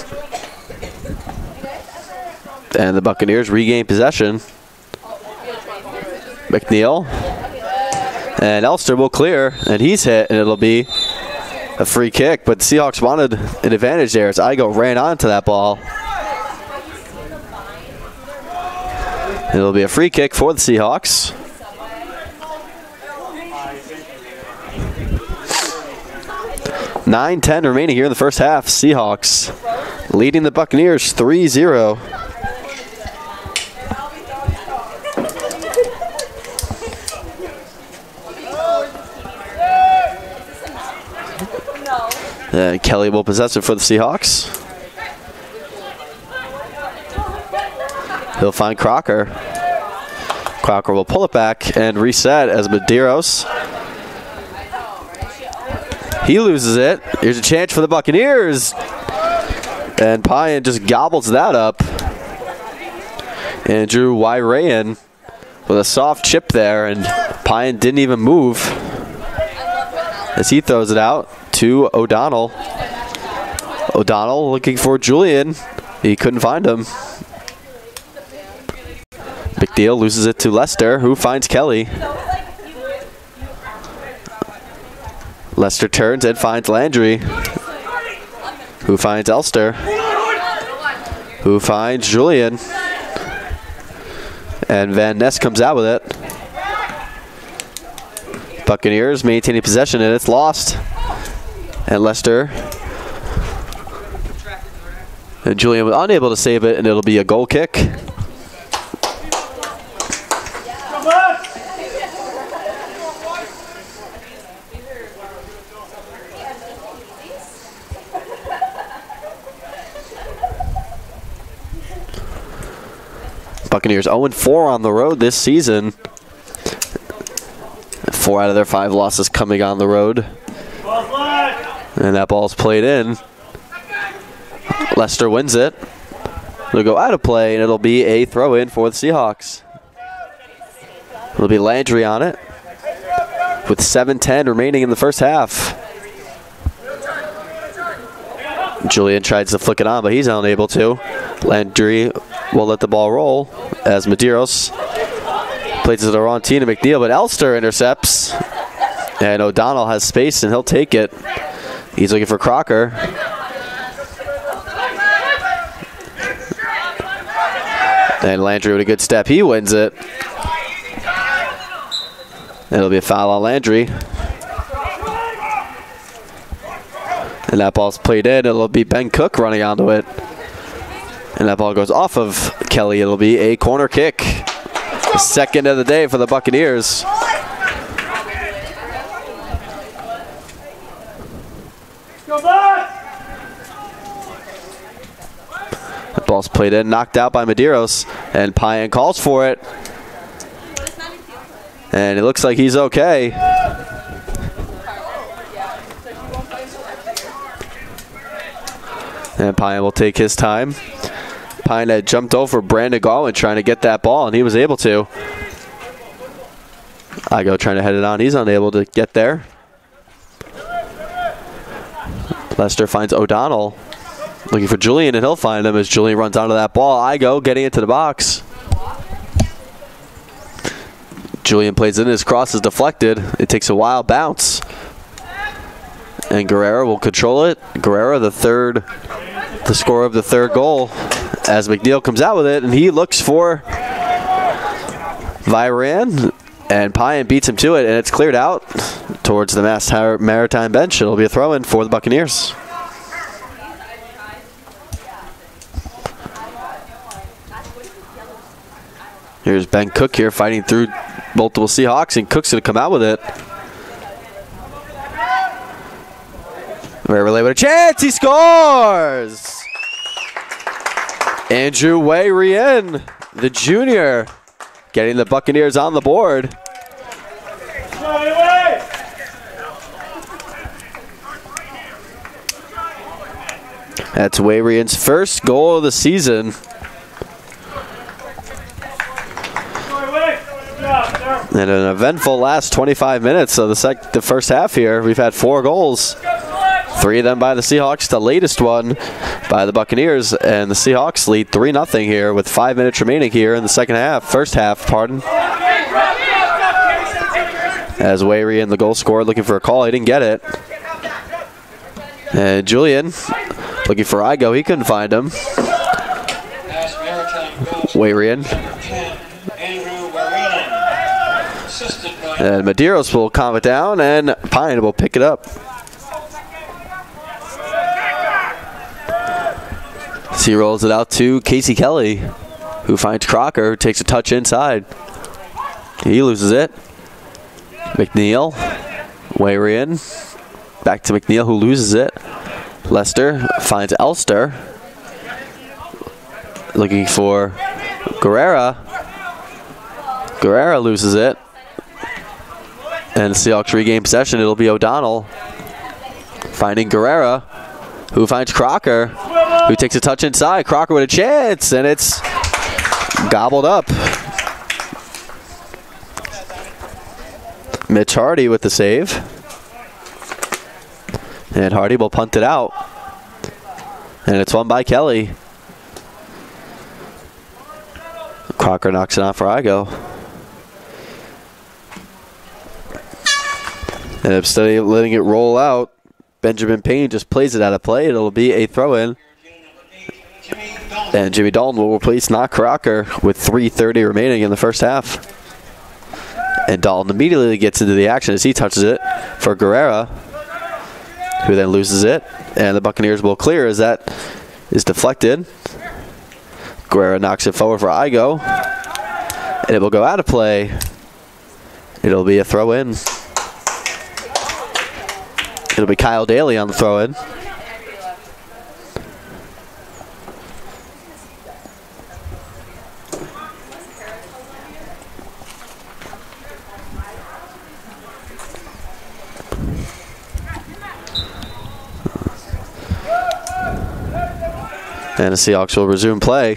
And the Buccaneers regain possession. McNeil. And Elster will clear, and he's hit, and it'll be a free kick. But the Seahawks wanted an advantage there as Igo ran onto that ball. It'll be a free kick for the Seahawks. (9:10) remaining here in the first half. Seahawks leading the Buccaneers 3-0. And Kelly will possess it for the Seahawks. He'll find Crocker. Crocker will pull it back and reset as Medeiros. He loses it. Here's a chance for the Buccaneers. And Pyan just gobbles that up. Andrew Wyrayan with a soft chip there, and Pyan didn't even move as he throws it out to O'Donnell. O'Donnell looking for Julian. He couldn't find him. McNeil loses it to Lester, who finds Kelly. Lester turns and finds Landry, who finds Elster, who finds Julian. And Van Ness comes out with it. Buccaneers maintaining possession, and it's lost. And Lester and Julian was unable to save it, and it'll be a goal kick. Buccaneers 0-4 on the road this season. 4 out of their 5 losses coming on the road. And that ball's played in. Lester wins it. It'll go out of play, and it'll be a throw-in for the Seahawks. It'll be Landry on it with 7:10 remaining in the first half. Julian tries to flick it on, but he's unable to. Landry will let the ball roll as Medeiros plays it to the wrong team to McNeil, but Elster intercepts. And O'Donnell has space, and he'll take it. He's looking for Crocker. And Landry with a good step. He wins it. It'll be a foul on Landry. And that ball's played in. It'll be Ben Cook running onto it. And that ball goes off of Kelly. It'll be a corner kick. Second of the day for the Buccaneers. The ball's played in, knocked out by Medeiros, and Pyan calls for it. And it looks like he's okay. And Pyan will take his time. Pyan had jumped over Brandon Garland trying to get that ball, and he was able to. Igo trying to head it on. He's unable to get there. Lester finds O'Donnell looking for Julian, and he'll find him as Julian runs onto that ball. Igo getting into the box. Julian plays in, his cross is deflected. It takes a wild bounce. And Guerrero will control it. Guerrero, the scorer of the third goal, as McNeil comes out with it, and he looks for Vyran, and Pyan beats him to it, and it's cleared out towards the Maritime bench. It'll be a throw-in for the Buccaneers. Here's Ben Cook here fighting through multiple Seahawks, and Cook's going to come out with it. Waverly with a chance. He scores! Andrew Wayrien, the junior, getting the Buccaneers on the board. That's Wayrian's first goal of the season. And an eventful last 25 minutes of the first half here. We've had 4 goals. 3 of them by the Seahawks, the latest one by the Buccaneers. And the Seahawks lead 3-0 here with 5 minutes remaining here in the first half, pardon. As Wayrian, the goal scorer, looking for a call. He didn't get it. And Julian looking for Igo. He couldn't find him. Wayrian. And Medeiros will calm it down, and Pine will pick it up. He rolls it out to Casey Kelly, who finds Crocker, who takes a touch inside. He loses it. McNeil, Wayrian, back to McNeil, who loses it. Lester finds Elster, looking for Guerrera. Guerrera loses it. And the Seahawks regain possession. It'll be O'Donnell finding Guerrera, who finds Crocker, who takes a touch inside. Crocker with a chance, and it's gobbled up. Mitch Hardy with the save. And Hardy will punt it out. And it's won by Kelly. Crocker knocks it on for Igo. And instead of letting it roll out, Benjamin Payne just plays it out of play. It'll be a throw-in. And Jimmy Dalton will replace Knock Crocker with 3:30 remaining in the first half. And Dalton immediately gets into the action as he touches it for Guerrera, who then loses it. And the Buccaneers will clear as that is deflected. Guerrera knocks it forward for Igo. And it will go out of play. It'll be a throw-in. It'll be Kyle Daly on the throw-in. And the Seahawks will resume play.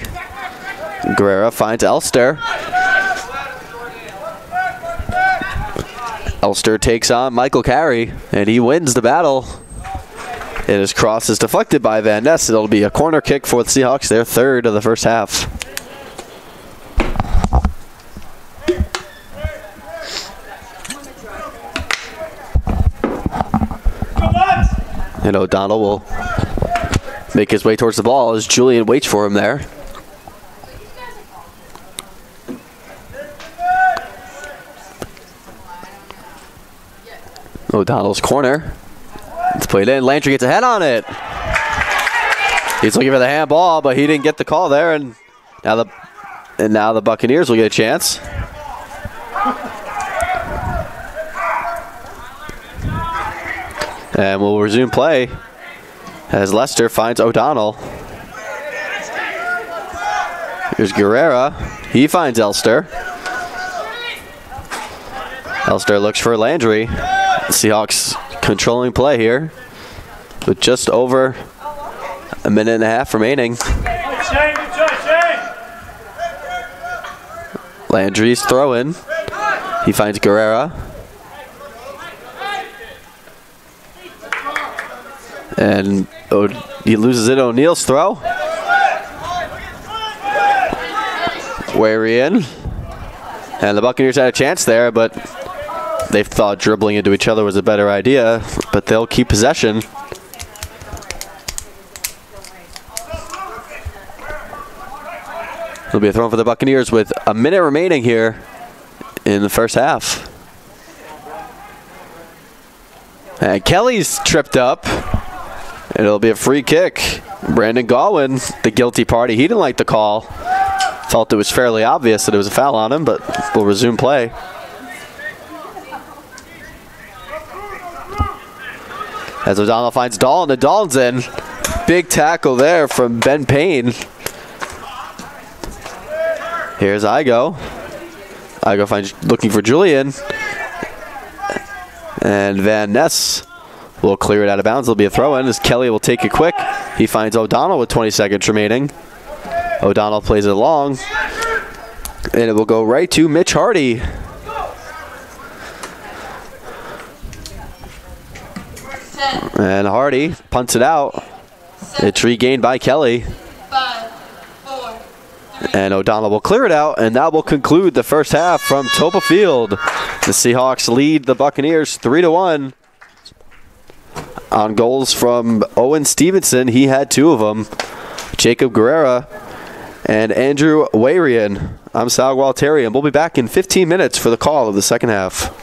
Guerrera finds Elster. Elster takes on Michael Carey, and he wins the battle. And his cross is deflected by Van Ness. It'll be a corner kick for the Seahawks, their third of the first half. And O'Donnell will make his way towards the ball as Julian waits for him there. O'Donnell's corner. It's played in. Landry gets a head on it. He's looking for the handball, but he didn't get the call there, and now the Buccaneers will get a chance. And we'll resume play as Lester finds O'Donnell. Here's Guerrera. He finds Elster. Elster looks for Landry. The Seahawks controlling play here with just over a minute and a half remaining. Landry's throw-in. He finds Guerrera. And he loses it. O'Neill's throw. Wayrian. And the Buccaneers had a chance there, but they thought dribbling into each other was a better idea, but they'll keep possession. It'll be a throw for the Buccaneers with a minute remaining here in the first half. And Kelly's tripped up. And it'll be a free kick. Brandon Galwin, the guilty party. He didn't like the call. Felt it was fairly obvious that it was a foul on him, but we'll resume play. As O'Donnell finds Dalton, and Dalton's in. Big tackle there from Ben Payne. Here's Igo. Igo finds looking for Julian. And Van Ness will clear it out of bounds. There'll be a throw in as Kelly will take it quick. He finds O'Donnell with 20 seconds remaining. O'Donnell plays it long. And it will go right to Mitch Hardy. And Hardy punts it out. It's regained by Kelly. And O'Donnell will clear it out, and that will conclude the first half from Topa Field. The Seahawks lead the Buccaneers 3-1. On goals from Owen Stevenson, he had 2 of them. Jacob Guerrera and Andrew Wayrian. I'm Sal Gualteri, and we'll be back in 15 minutes for the call of the second half.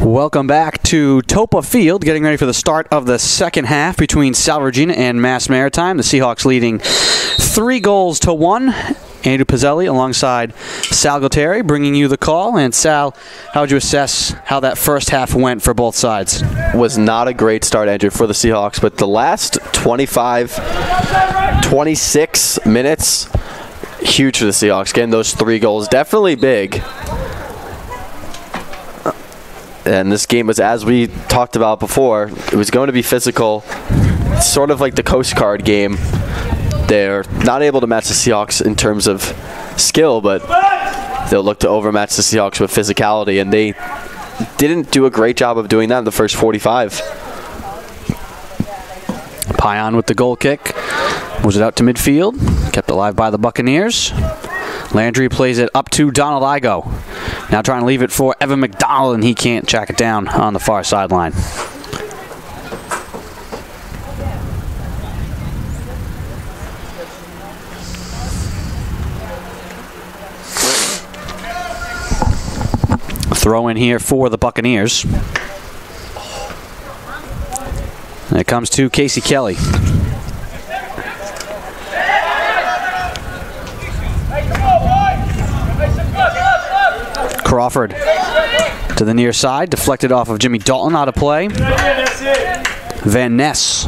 Welcome back to Topa Field, getting ready for the start of the second half between Salve Regina and Mass Maritime. The Seahawks leading 3-1. Andrew Pizzelli alongside Sal Gualtieri bringing you the call. And Sal, how would you assess how that first half went for both sides? Was not a great start, Andrew, for the Seahawks, but the last 26 minutes, huge for the Seahawks. Getting those 3 goals, definitely big. And this game was, as we talked about before, it was going to be physical, sort of like the Coast Guard game. They're not able to match the Seahawks in terms of skill, but they'll look to overmatch the Seahawks with physicality, and they didn't do a great job of doing that in the first 45. Payan with the goal kick. Moves it out to midfield. Kept alive by the Buccaneers. Landry plays it up to Donald Igo. Now trying to leave it for Evan McDonald, and he can't track it down on the far sideline. Throw in here for the Buccaneers. And it comes to Casey Kelly. Crawford to the near side, deflected off of Jimmy Dalton, out of play. Van Ness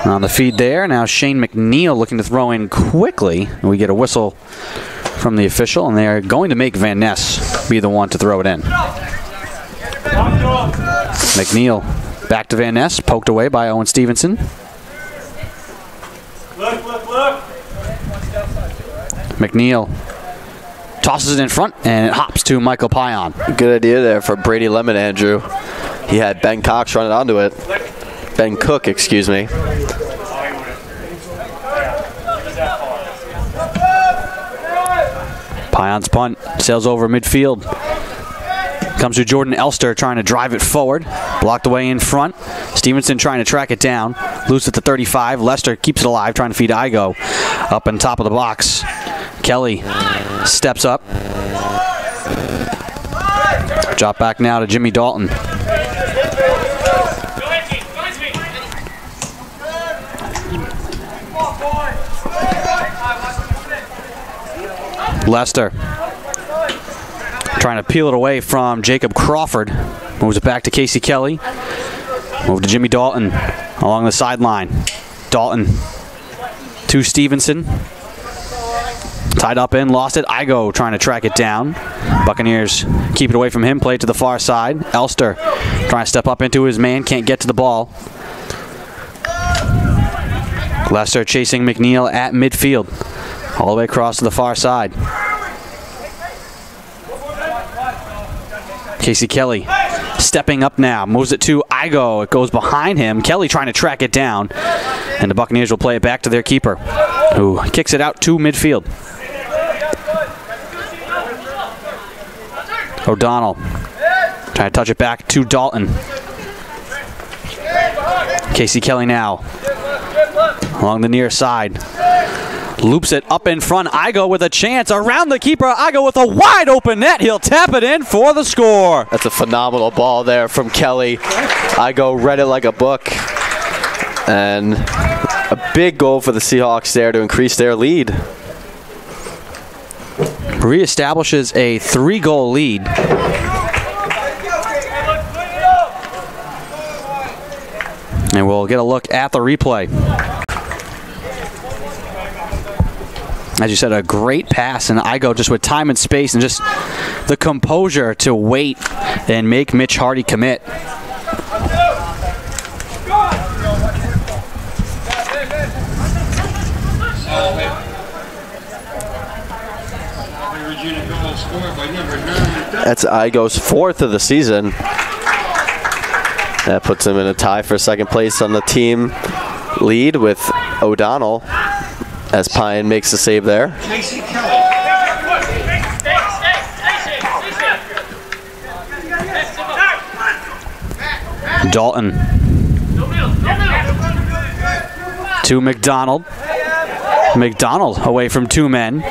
on the feed there. Now Shane McNeil looking to throw in quickly. And we get a whistle from the official, and they're going to make Van Ness be the one to throw it in. McNeil back to Van Ness, poked away by Owen Stevenson. McNeil tosses it in front, and it hops to Michael Payan. Good idea there for Brady Lemon, Andrew. He had Ben Cox running onto it. Ben Cook, excuse me. Payan's punt sails over midfield. Comes to Jordan Elster trying to drive it forward. Blocked away in front. Stevenson trying to track it down. Loose at the 35. Lester keeps it alive, trying to feed Igo up on top of the box. Kelly steps up. Drop back now to Jimmy Dalton. Lester trying to peel it away from Jacob Crawford. Moves it back to Casey Kelly. Move to Jimmy Dalton along the sideline. Dalton to Stevenson. Tied up in, lost it. Igo trying to track it down. Buccaneers keep it away from him. Play to the far side. Elster trying to step up into his man. Can't get to the ball. Lester chasing McNeil at midfield. All the way across to the far side. Casey Kelly stepping up now. Moves it to Igo. It goes behind him. Kelly trying to track it down. And the Buccaneers will play it back to their keeper, who kicks it out to midfield. O'Donnell trying to touch it back to Dalton. Casey Kelly now along the near side. Loops it up in front. Igo with a chance around the keeper. Igo with a wide open net. He'll tap it in for the score. That's a phenomenal ball there from Kelly. Igo read it like a book. And a big goal for the Seahawks there to increase their lead. Reestablishes a 3-goal lead. And we'll get a look at the replay. As you said, a great pass, and Igo just with time and space and just the composure to wait and make Mitch Hardy commit. Salve Regina goal scored by number 9. That's Igo's 4th of the season. That puts him in a tie for second place on the team lead with O'Donnell, as Pine makes the save there. Casey Kelly. Dalton to McDonald. McDonald away from 2 men.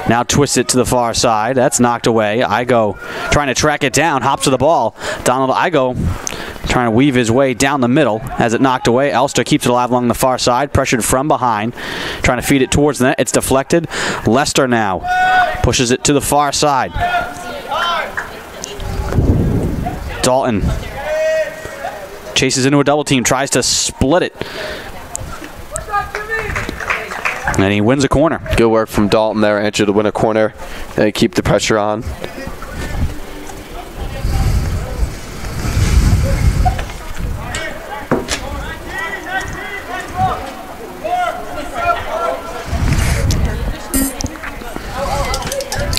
Now twists it to the far side. That's knocked away. Igo trying to track it down. Hops to the ball. Donald Igo trying to weave his way down the middle as it knocked away. Elster keeps it alive along the far side. Pressured from behind. Trying to feed it towards the net. It's deflected. Lester now pushes it to the far side. Dalton chases into a double team. Tries to split it. And he wins a corner. Good work from Dalton there, Andrew, to win a corner and keep the pressure on.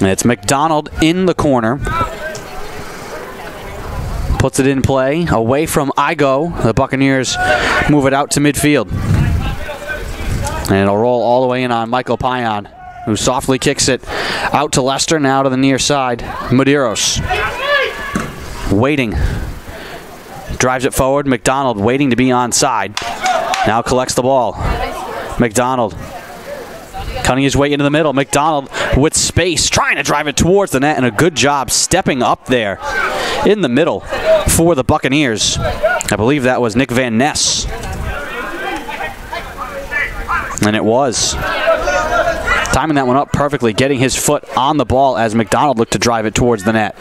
And it's McDonald in the corner. Puts it in play away from Igo. The Buccaneers move it out to midfield. And it'll roll all the way in on Michael Payan, who softly kicks it out to Lester, now to the near side. Medeiros waiting. Drives it forward. McDonald waiting to be onside. Now collects the ball. McDonald cutting his way into the middle. McDonald with space, trying to drive it towards the net, and a good job stepping up there in the middle for the Buccaneers. I believe that was Nick Van Ness. And it was. Timing that one up perfectly, getting his foot on the ball as McDonald looked to drive it towards the net.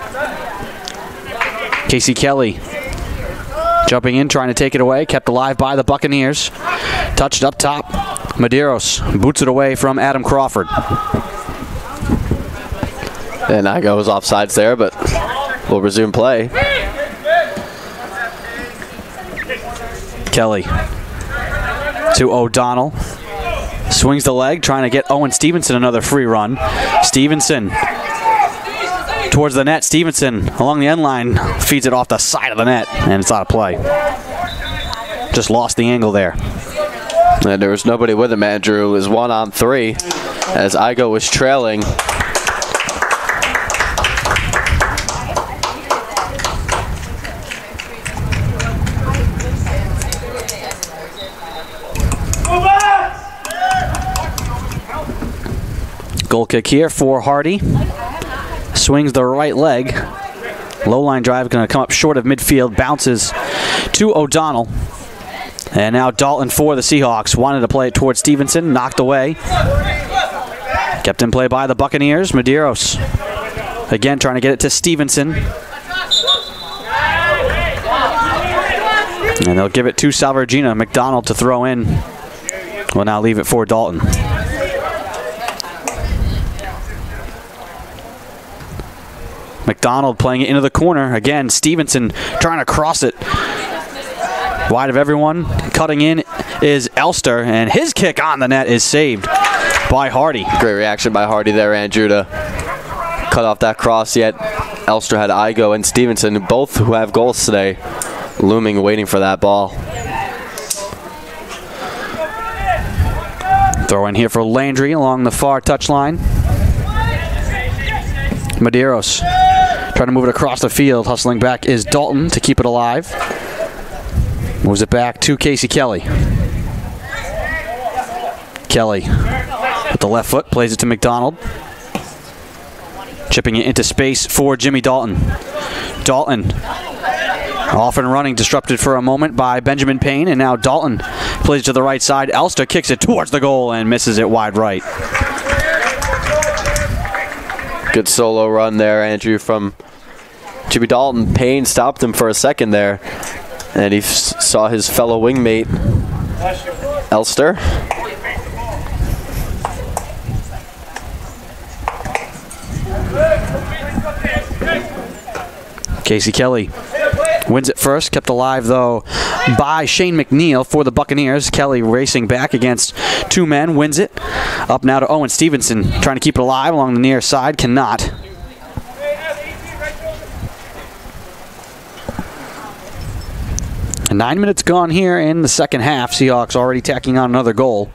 Casey Kelly jumping in, trying to take it away. Kept alive by the Buccaneers. Touched up top. Medeiros boots it away from Adam Crawford. And Igo was offsides there, but we'll resume play. Kelly to O'Donnell. Swings the leg, trying to get Owen Stevenson another free run. Stevenson towards the net. Stevenson along the end line feeds it off the side of the net, and it's out of play. Just lost the angle there. And there was nobody with him, Andrew. It was 1-on-3 as Igo was trailing. Goal kick here for Hardy. Swings the right leg. Low line drive going to come up short of midfield. Bounces to O'Donnell. And now Dalton for the Seahawks. Wanted to play it towards Stevenson. Knocked away. Kept in play by the Buccaneers. Medeiros again trying to get it to Stevenson. And they'll give it to Salve Regina. McDonald to throw in. Will now leave it for Dalton. McDonald playing it into the corner. Again, Stevenson trying to cross it. Wide of everyone. Cutting in is Elster, and his kick on the net is saved by Hardy. Great reaction by Hardy there, Andrew, to cut off that cross. Yet Elster had Igo and Stevenson, both who have goals today, looming, waiting for that ball. Throw in here for Landry along the far touchline. Medeiros trying to move it across the field. Hustling back is Dalton to keep it alive. Moves it back to Casey Kelly. Kelly with the left foot plays it to McDonald. Chipping it into space for Jimmy Dalton. Dalton off and running, disrupted for a moment by Benjamin Payne, and now Dalton plays it to the right side. Elster kicks it towards the goal and misses it wide right. Good solo run there, Andrew, from Jimmy Dalton. Payne stopped him for a second there, and he saw his fellow wingmate, Elster. Casey Kelly wins it first, kept alive though by Shane McNeil for the Buccaneers. Kelly racing back against two men, wins it. Up now to Owen Stevenson, trying to keep it alive along the near side, cannot. And 9 minutes gone here in the second half. Seahawks already tacking on another goal.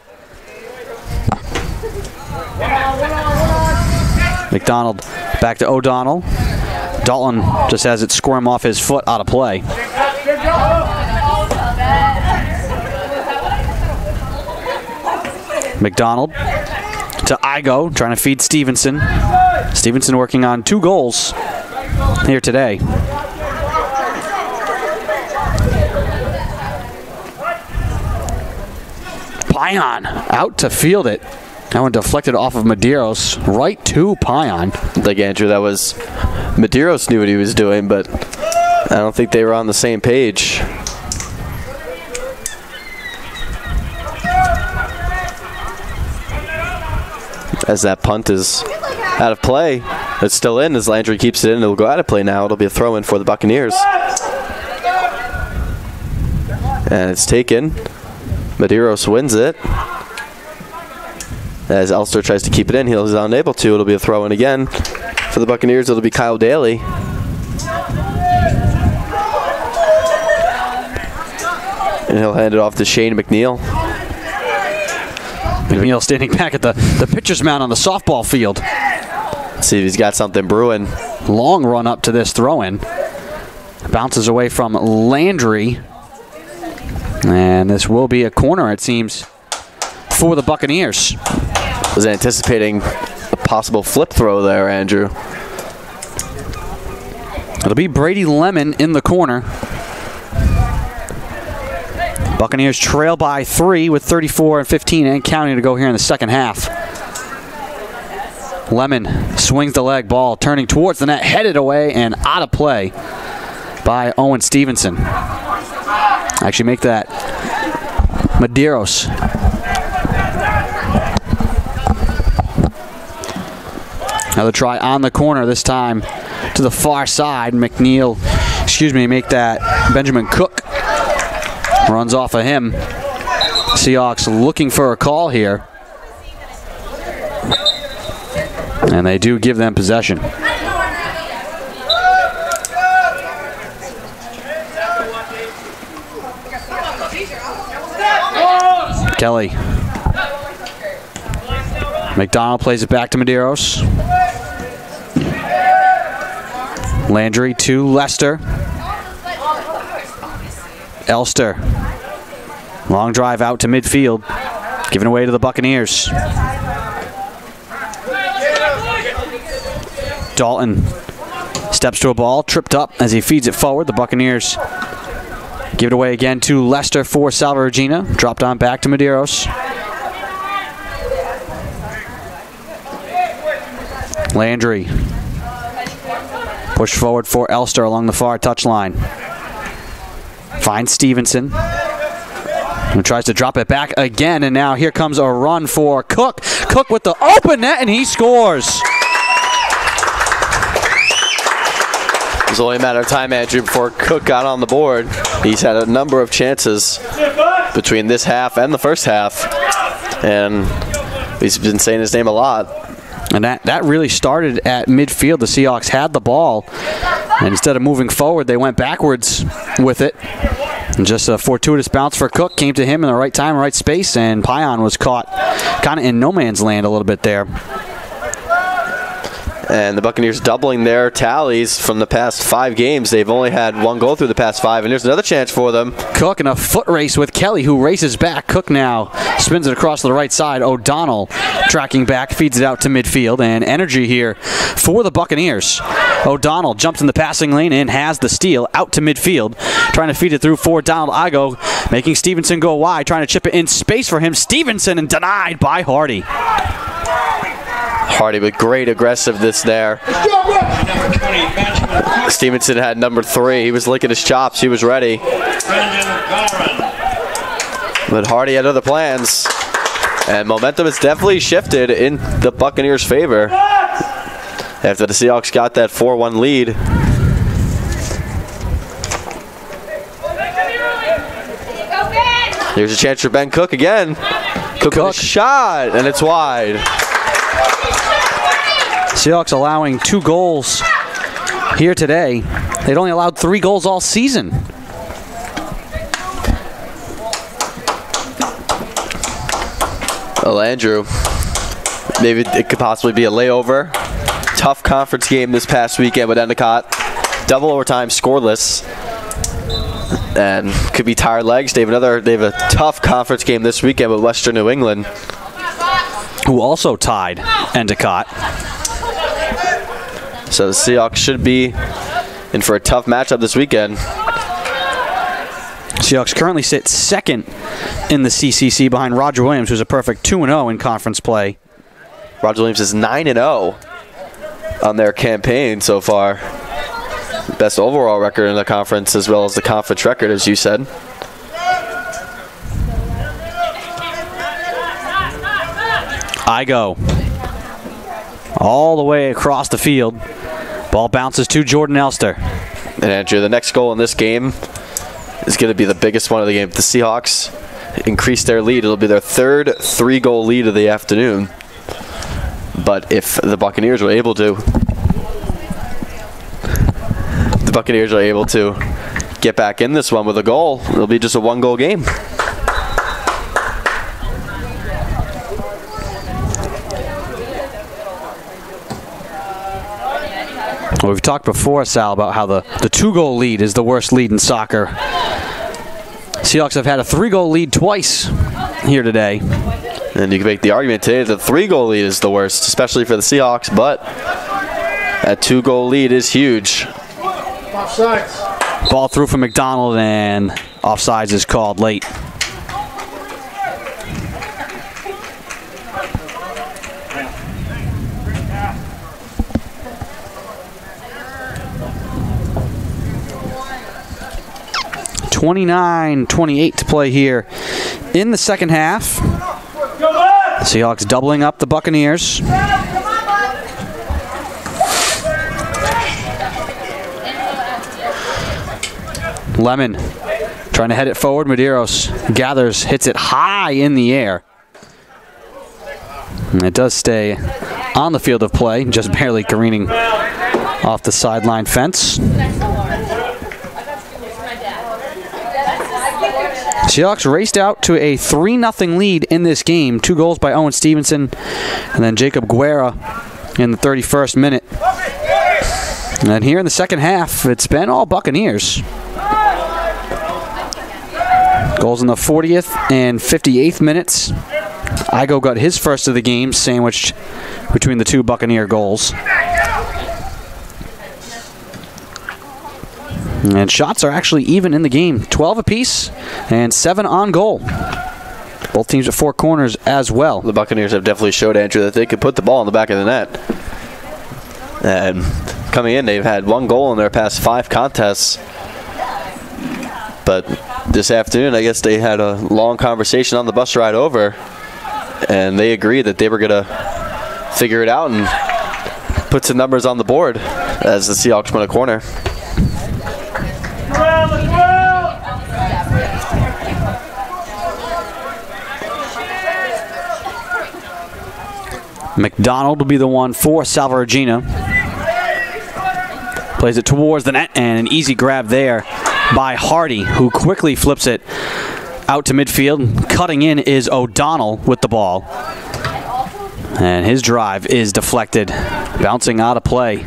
McDonald back to O'Donnell. Dalton just has it squirm off his foot out of play. McDonald to Igo, trying to feed Stevenson. Stevenson working on 2 goals here today. Pion out to field it. That one deflected off of Medeiros right to Pion. Like Andrew, that was Medeiros knew what he was doing, but I don't think they were on the same page. As that punt is out of play, it's still in. As Landry keeps it in, it'll go out of play now. It'll be a throw-in for the Buccaneers. And it's taken. Medeiros wins it. As Elster tries to keep it in, he's unable to. It'll be a throw-in again. For the Buccaneers, it'll be Kyle Daly. And he'll hand it off to Shane McNeil. McNeil standing back at the pitcher's mound on the softball field. Let's see if he's got something brewing. Long run up to this throw-in. Bounces away from Landry. And this will be a corner, it seems, for the Buccaneers. Was anticipating a possible flip throw there, Andrew. It'll be Brady Lemon in the corner. Buccaneers trail by 3 with 34-15 and counting to go here in the second half. Lemon swings the leg, ball turning towards the net, headed away and out of play by Owen Stevenson. Actually make that Medeiros. Another try on the corner, this time to the far side. McNeil, make that Benjamin Cook. Runs off of him. Seahawks looking for a call here. And they do give them possession. Kelly. McDonald plays it back to Medeiros. Landry to Lester. Elster. Long drive out to midfield. Given away to the Buccaneers. Dalton steps to a ball, tripped up as he feeds it forward. The Buccaneers give it away again to Lester for Salve Regina. Dropped on back to Medeiros. Landry. Push forward for Elster along the far touchline. Finds Stevenson. Who tries to drop it back again, and now here comes a run for Cook. Cook with the open net, and he scores. It was only a matter of time, Andrew, before Cook got on the board. He's had a number of chances between this half and the first half, and he's been saying his name a lot. And that really started at midfield. The Seahawks had the ball, and instead of moving forward, they went backwards with it. And just a fortuitous bounce for Cook came to him in the right time, right space, and Pion was caught kind of in no man's land a little bit there. And the Buccaneers doubling their tallies from the past 5 games. They've only had 1 goal through the past 5, and here's another chance for them. Cook in a foot race with Kelly, who races back. Cook now spins it across to the right side. O'Donnell tracking back, feeds it out to midfield, and energy here for the Buccaneers. O'Donnell jumps in the passing lane and has the steal out to midfield, trying to feed it through for Donald Igo, making Stevenson go wide, trying to chip it in space for him. Stevenson, and denied by Hardy. Hardy with great aggressiveness there. Stevenson had number 3. He was licking his chops. He was ready. But Hardy had other plans. And momentum has definitely shifted in the Buccaneers' favor after the Seahawks got that 4-1 lead. Here's a chance for Ben Cook again. Cook with a shot, and it's wide. Seahawks allowing 2 goals here today. They'd only allowed 3 goals all season. Well, Andrew, maybe it could possibly be a layover. Tough conference game this past weekend with Endicott. Double overtime, scoreless. And could be tired legs. They have a tough conference game this weekend with Western New England. who also tied Endicott. So the Seahawks should be in for a tough matchup this weekend. Seahawks currently sit second in the CCC behind Roger Williams, who's a perfect 2-0 in conference play. Roger Williams is 9-0 on their campaign so far. Best overall record in the conference as well as the conference record, as you said. Igo all the way across the field. Ball bounces to Jordan Elster. And Andrew, the next goal in this game is going to be the biggest one of the game. If the Seahawks increase their lead, it'll be their third 3-goal lead of the afternoon. But if the Buccaneers are able to, get back in this one with a goal, it'll be just a 1-goal game. Well, we've talked before, Sal, about how the 2-goal lead is the worst lead in soccer. Seahawks have had a 3-goal lead twice here today. And you can make the argument today that the 3-goal lead is the worst, especially for the Seahawks, but that 2-goal lead is huge. Offsides. Ball through for McDonald, and offsides is called late. .29-28 to play here in the second half. Seahawks doubling up the Buccaneers. Lemon trying to head it forward. Medeiros gathers, hits it high in the air. And it does stay on the field of play, just barely careening off the sideline fence. Seahawks raced out to a 3-0 lead in this game. 2 goals by Owen Stevenson and then Jacob Guerra in the 31st minute. And then here in the second half, it's been all Buccaneers. Goals in the 40th and 58th minutes. Igo got his first of the game, sandwiched between the 2 Buccaneer goals. And shots are actually even in the game. 12 apiece and 7 on goal. Both teams at 4 corners as well. The Buccaneers have definitely showed, Andrew, that they could put the ball in the back of the net. And coming in, they've had 1 goal in their past 5 contests. But this afternoon, I guess they had a long conversation on the bus ride over. And they agreed that they were going to figure it out and put some numbers on the board as the Seahawks win a corner. McDonald will be the one for Salve Regina. Plays it towards the net, and an easy grab there by Hardy, who quickly flips it out to midfield. Cutting in is O'Donnell with the ball. And his drive is deflected, bouncing out of play.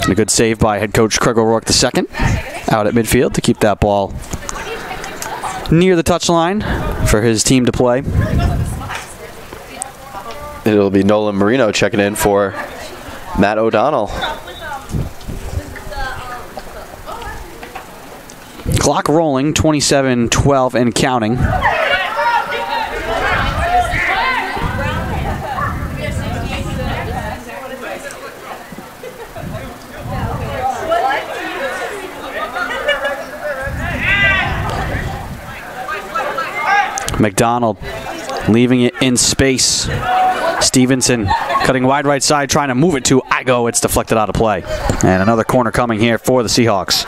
And a good save by head coach Craig O'Rourke II out at midfield to keep that ball near the touchline for his team to play. It'll be Nolan Marino checking in for Matt O'Donnell. Clock rolling, 27-12 and counting. McDonald leaving it in space. Stevenson cutting wide right side, trying to move it to Igo. It's deflected out of play. And another corner coming here for the Seahawks.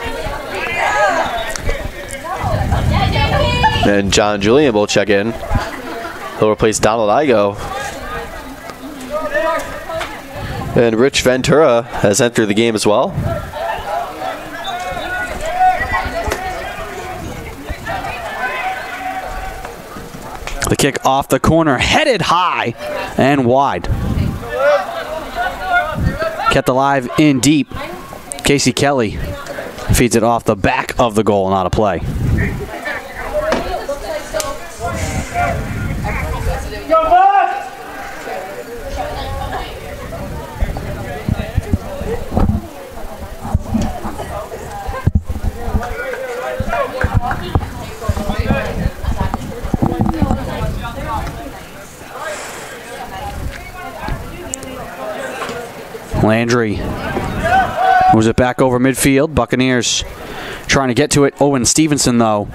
And John Julian will check in. He'll replace Donald Igo. And Rich Ventura has entered the game as well. The kick off the corner, headed high and wide. Kept alive in deep. Casey Kelly feeds it off the back of the goal and out of play. Go back! Landry moves it back over midfield. Buccaneers trying to get to it. Owen Stevenson, though,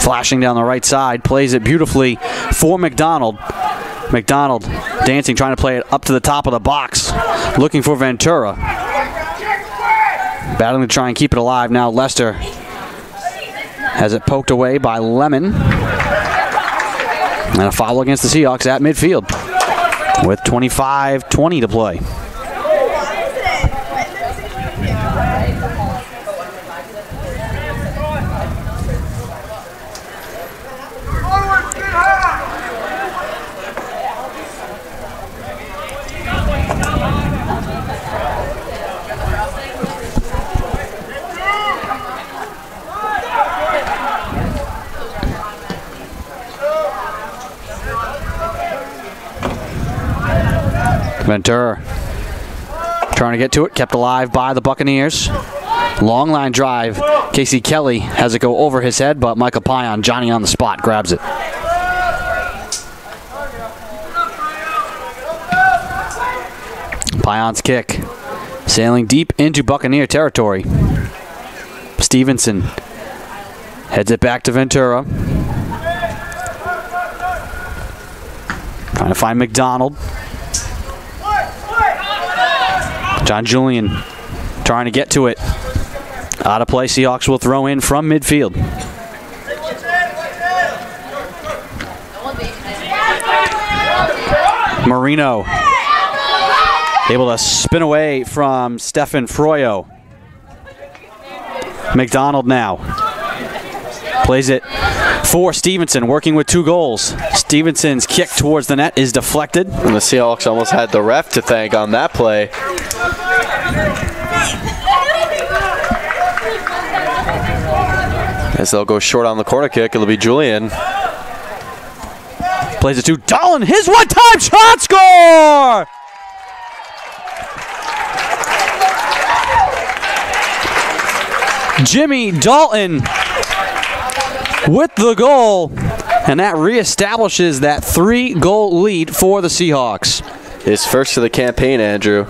flashing down the right side, plays it beautifully for McDonald. McDonald dancing, trying to play it up to the top of the box, looking for Ventura. Battling to try and keep it alive. Now Lester has it poked away by Lemon. And a foul against the Seahawks at midfield with 25:20 to play. Ventura trying to get to it, kept alive by the Buccaneers. Long line drive. Casey Kelly has it go over his head, but Michael Pion, Johnny on the spot, grabs it. Pion's kick, sailing deep into Buccaneer territory. Stevenson heads it back to Ventura. Trying to find McDonald. John Julian trying to get to it. Out of play, Seahawks will throw in from midfield. Marino able to spin away from Stefan Froyo. McDonald now plays it for Stevenson, working with 2 goals. Stevenson's kick towards the net is deflected. And the Seahawks almost had the ref to thank on that play. As they'll go short on the corner kick, it'll be Julian. Plays it to Dolan, his one-time shot, score! Jimmy Dalton with the goal, and that reestablishes that 3-goal lead for the Seahawks. His first of the campaign, Andrew.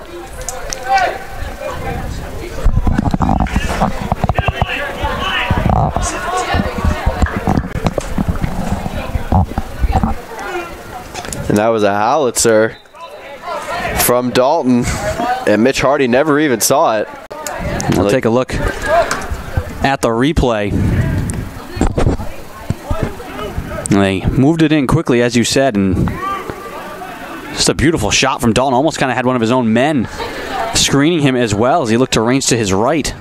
And that was a howitzer from Dalton, and Mitch Hardy never even saw it. We'll take a look at the replay. They moved it in quickly, as you said, and just a beautiful shot from Dalton. Almost kind of had one of his own men screening him as well as he looked to range to his right.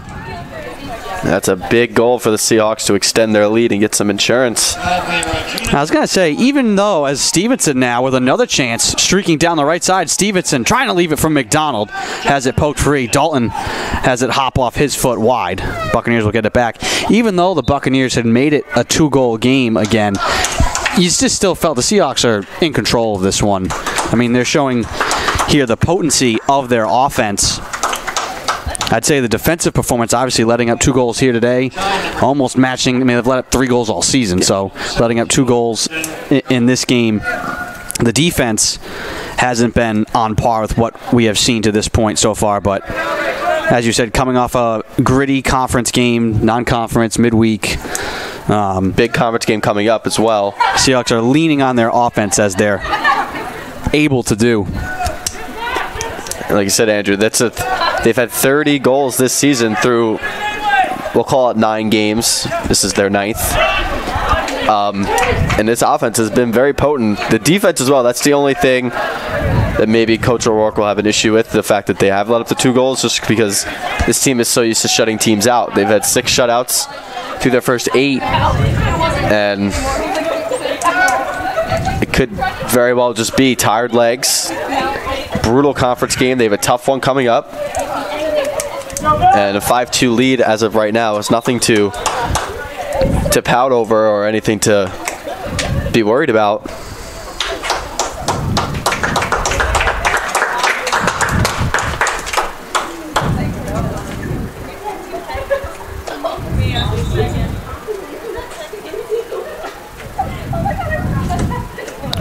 That's a big goal for the Seahawks to extend their lead and get some insurance. I was going to say, even though, as Stevenson now with another chance, streaking down the right side, Stevenson trying to leave it from McDonald, has it poked free. Dalton has it hop off his foot wide. Buccaneers will get it back. Even though the Buccaneers had made it a 2-goal game again, you just still felt the Seahawks are in control of this one. I mean, they're showing here the potency of their offense. I'd say the defensive performance, obviously letting up 2 goals here today, almost matching. I mean, they've let up 3 goals all season, so letting up 2 goals in this game. The defense hasn't been on par with what we have seen to this point so far, but as you said, coming off a gritty conference game, non-conference, midweek. Big conference game coming up as well. Seahawks are leaning on their offense as they're able to do. Like you said, Andrew, they've had 30 goals this season through, we'll call it 9 games. This is their 9th. And this offense has been very potent. The defense as well, that's the only thing that maybe Coach O'Rourke will have an issue with, the fact that they have let up the 2 goals, just because this team is so used to shutting teams out. They've had 6 shutouts through their first 8, and it could very well just be tired legs. Brutal conference game. They have a tough one coming up. And a 5-2 lead as of right now is nothing to pout over or anything to be worried about.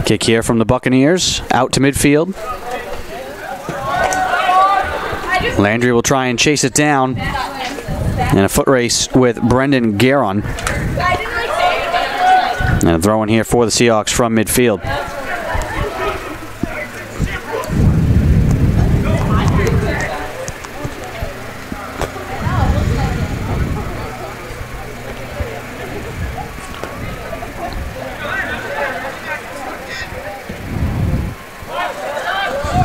Kick here from the Buccaneers, out to midfield. Landry will try and chase it down in a foot race with Brendan Guerin. And a throw in here for the Seahawks from midfield.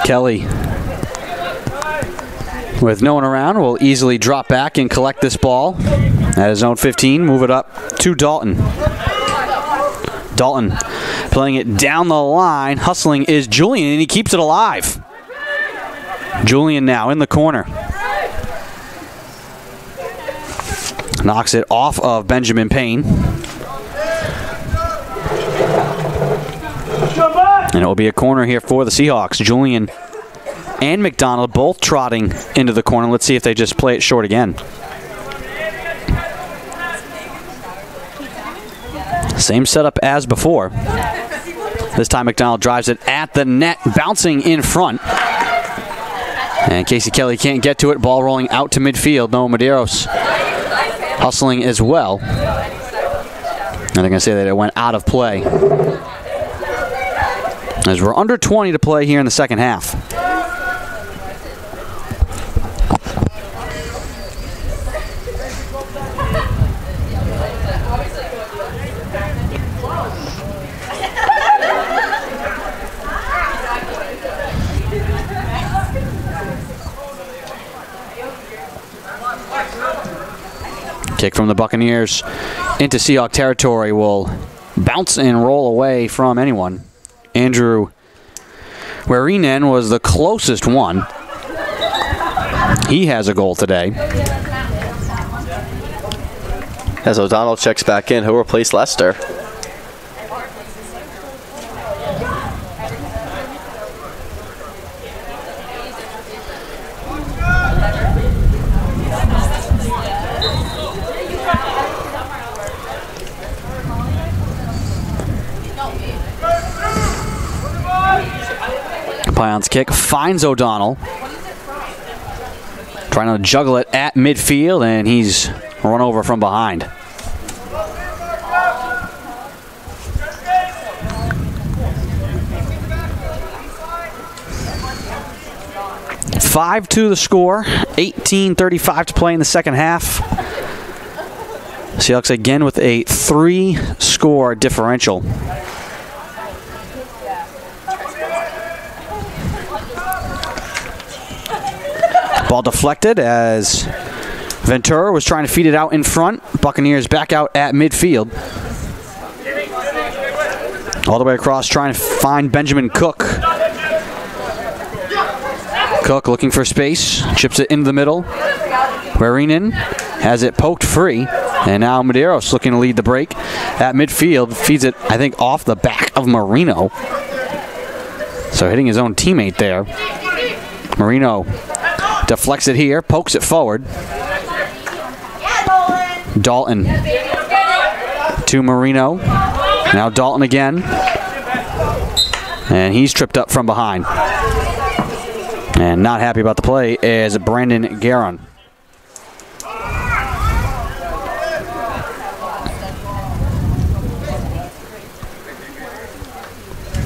Kelly, with no one around, will easily drop back and collect this ball at his own 15. Move it up to Dalton. Dalton playing it down the line. Hustling is Julian, and he keeps it alive. Julian now in the corner. Knocks it off of Benjamin Payne. And it will be a corner here for the Seahawks. Julian and McDonald both trotting into the corner. Let's see if they just play it short again. Same setup as before. This time McDonald drives it at the net, bouncing in front. And Casey Kelly can't get to it. Ball rolling out to midfield. Noah Medeiros hustling as well. And they're going to say that it went out of play, as we're under 20 to play here in the second half. Kick from the Buccaneers into Seahawk territory will bounce and roll away from anyone. Andrew Warinen was the closest one. He has a goal today. As O'Donnell checks back in, he'll replace Lester. Pion's kick finds O'Donnell. Trying to juggle it at midfield, and he's run over from behind. (5-2) the score. 18:35 to play in the second half. Seahawks again with a 3-score differential. Ball deflected as Ventura was trying to feed it out in front. Buccaneers back out at midfield. All the way across, trying to find Benjamin Cook. Cook looking for space, chips it into the middle. Warinen has it poked free, and now Medeiros looking to lead the break at midfield. Feeds it, I think, off the back of Marino. So hitting his own teammate there. Marino deflects it here, pokes it forward. Dalton to Marino. Now Dalton again. And he's tripped up from behind. And not happy about the play is Brandon Guerin.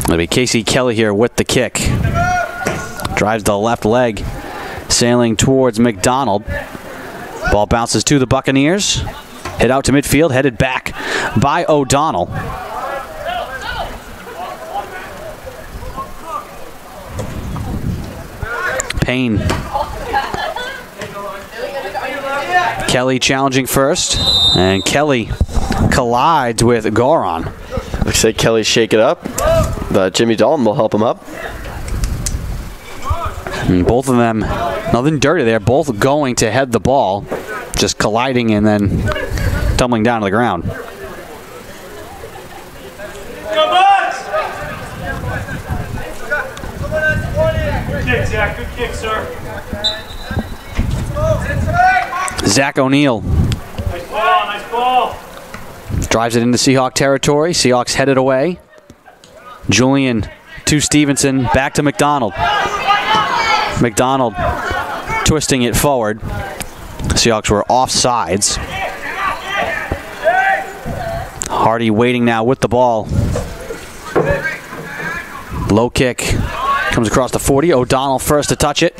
It'll be Casey Kelly here with the kick. Drives the left leg, sailing towards McDonald. Ball bounces to the Buccaneers. Hit out to midfield, headed back by O'Donnell. Payne. Kelly challenging first, and Kelly collides with Goron. Looks like Kelly's shake it up, but Jimmy Dalton will help him up. And both of them, nothing dirty there, both going to head the ball, just colliding and then tumbling down to the ground. Good kick, Zach. Good kick, sir. Zach O'Neill. Nice ball, nice ball. Drives it into Seahawk territory. Seahawks headed away. Julian to Stevenson, back to McDonald. McDonald twisting it forward. Seahawks were offsides. Hardy waiting now with the ball. Low kick comes across the 40. O'Donnell first to touch it.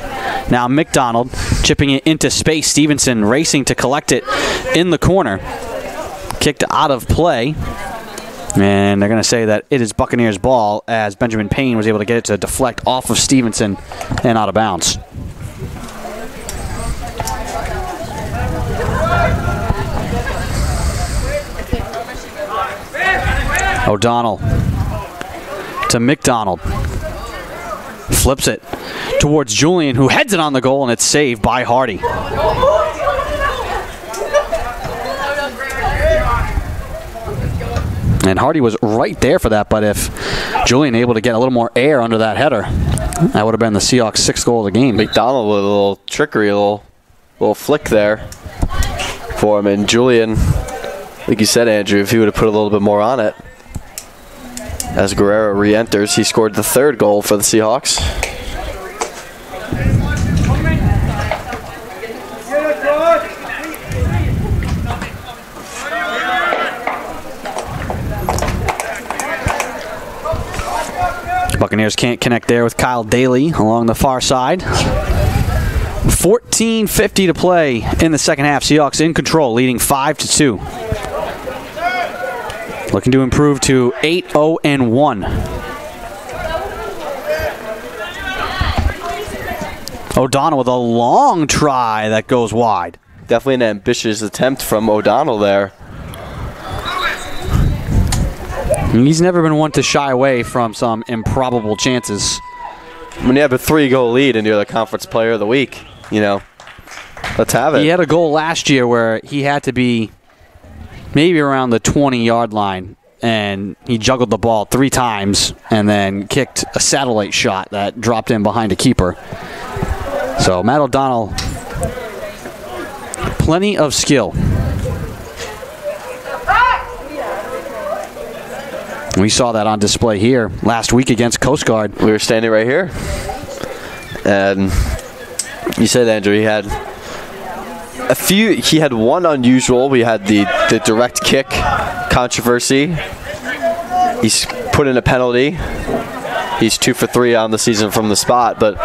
Now McDonald chipping it into space. Stevenson racing to collect it in the corner. Kicked out of play. And they're going to say that it is Buccaneers' ball as Benjamin Payne was able to get it to deflect off of Stevenson and out of bounds. O'Donnell to McDonald. Flips it towards Julian, who heads it on the goal, and it's saved by Hardy. And Hardy was right there for that, but if Julian able to get a little more air under that header, that would have been the Seahawks' 6th goal of the game. McDonald with a little trickery, a little flick there for him. And Julian, like you said, Andrew, if he would have put a little bit more on it. As Guerrero re-enters, he scored the 3rd goal for the Seahawks. Buccaneers can't connect there with Kyle Daly along the far side. 14:50 to play in the second half. Seahawks in control, leading 5-2. Looking to improve to 8-0-1. O'Donnell with a long try that goes wide. Definitely an ambitious attempt from O'Donnell there. He's never been one to shy away from some improbable chances. When you have a 3-goal lead and you're the conference player of the week, you know, let's have it. He had a goal last year where he had to be maybe around the 20-yard line, and he juggled the ball 3 times and then kicked a satellite shot that dropped in behind a keeper. So Matt O'Donnell, plenty of skill. We saw that on display here last week against Coast Guard. We were standing right here. And you said, Andrew, he had one unusual. We had the direct kick controversy. He's put in a penalty. He's 2 for 3 on the season from the spot, but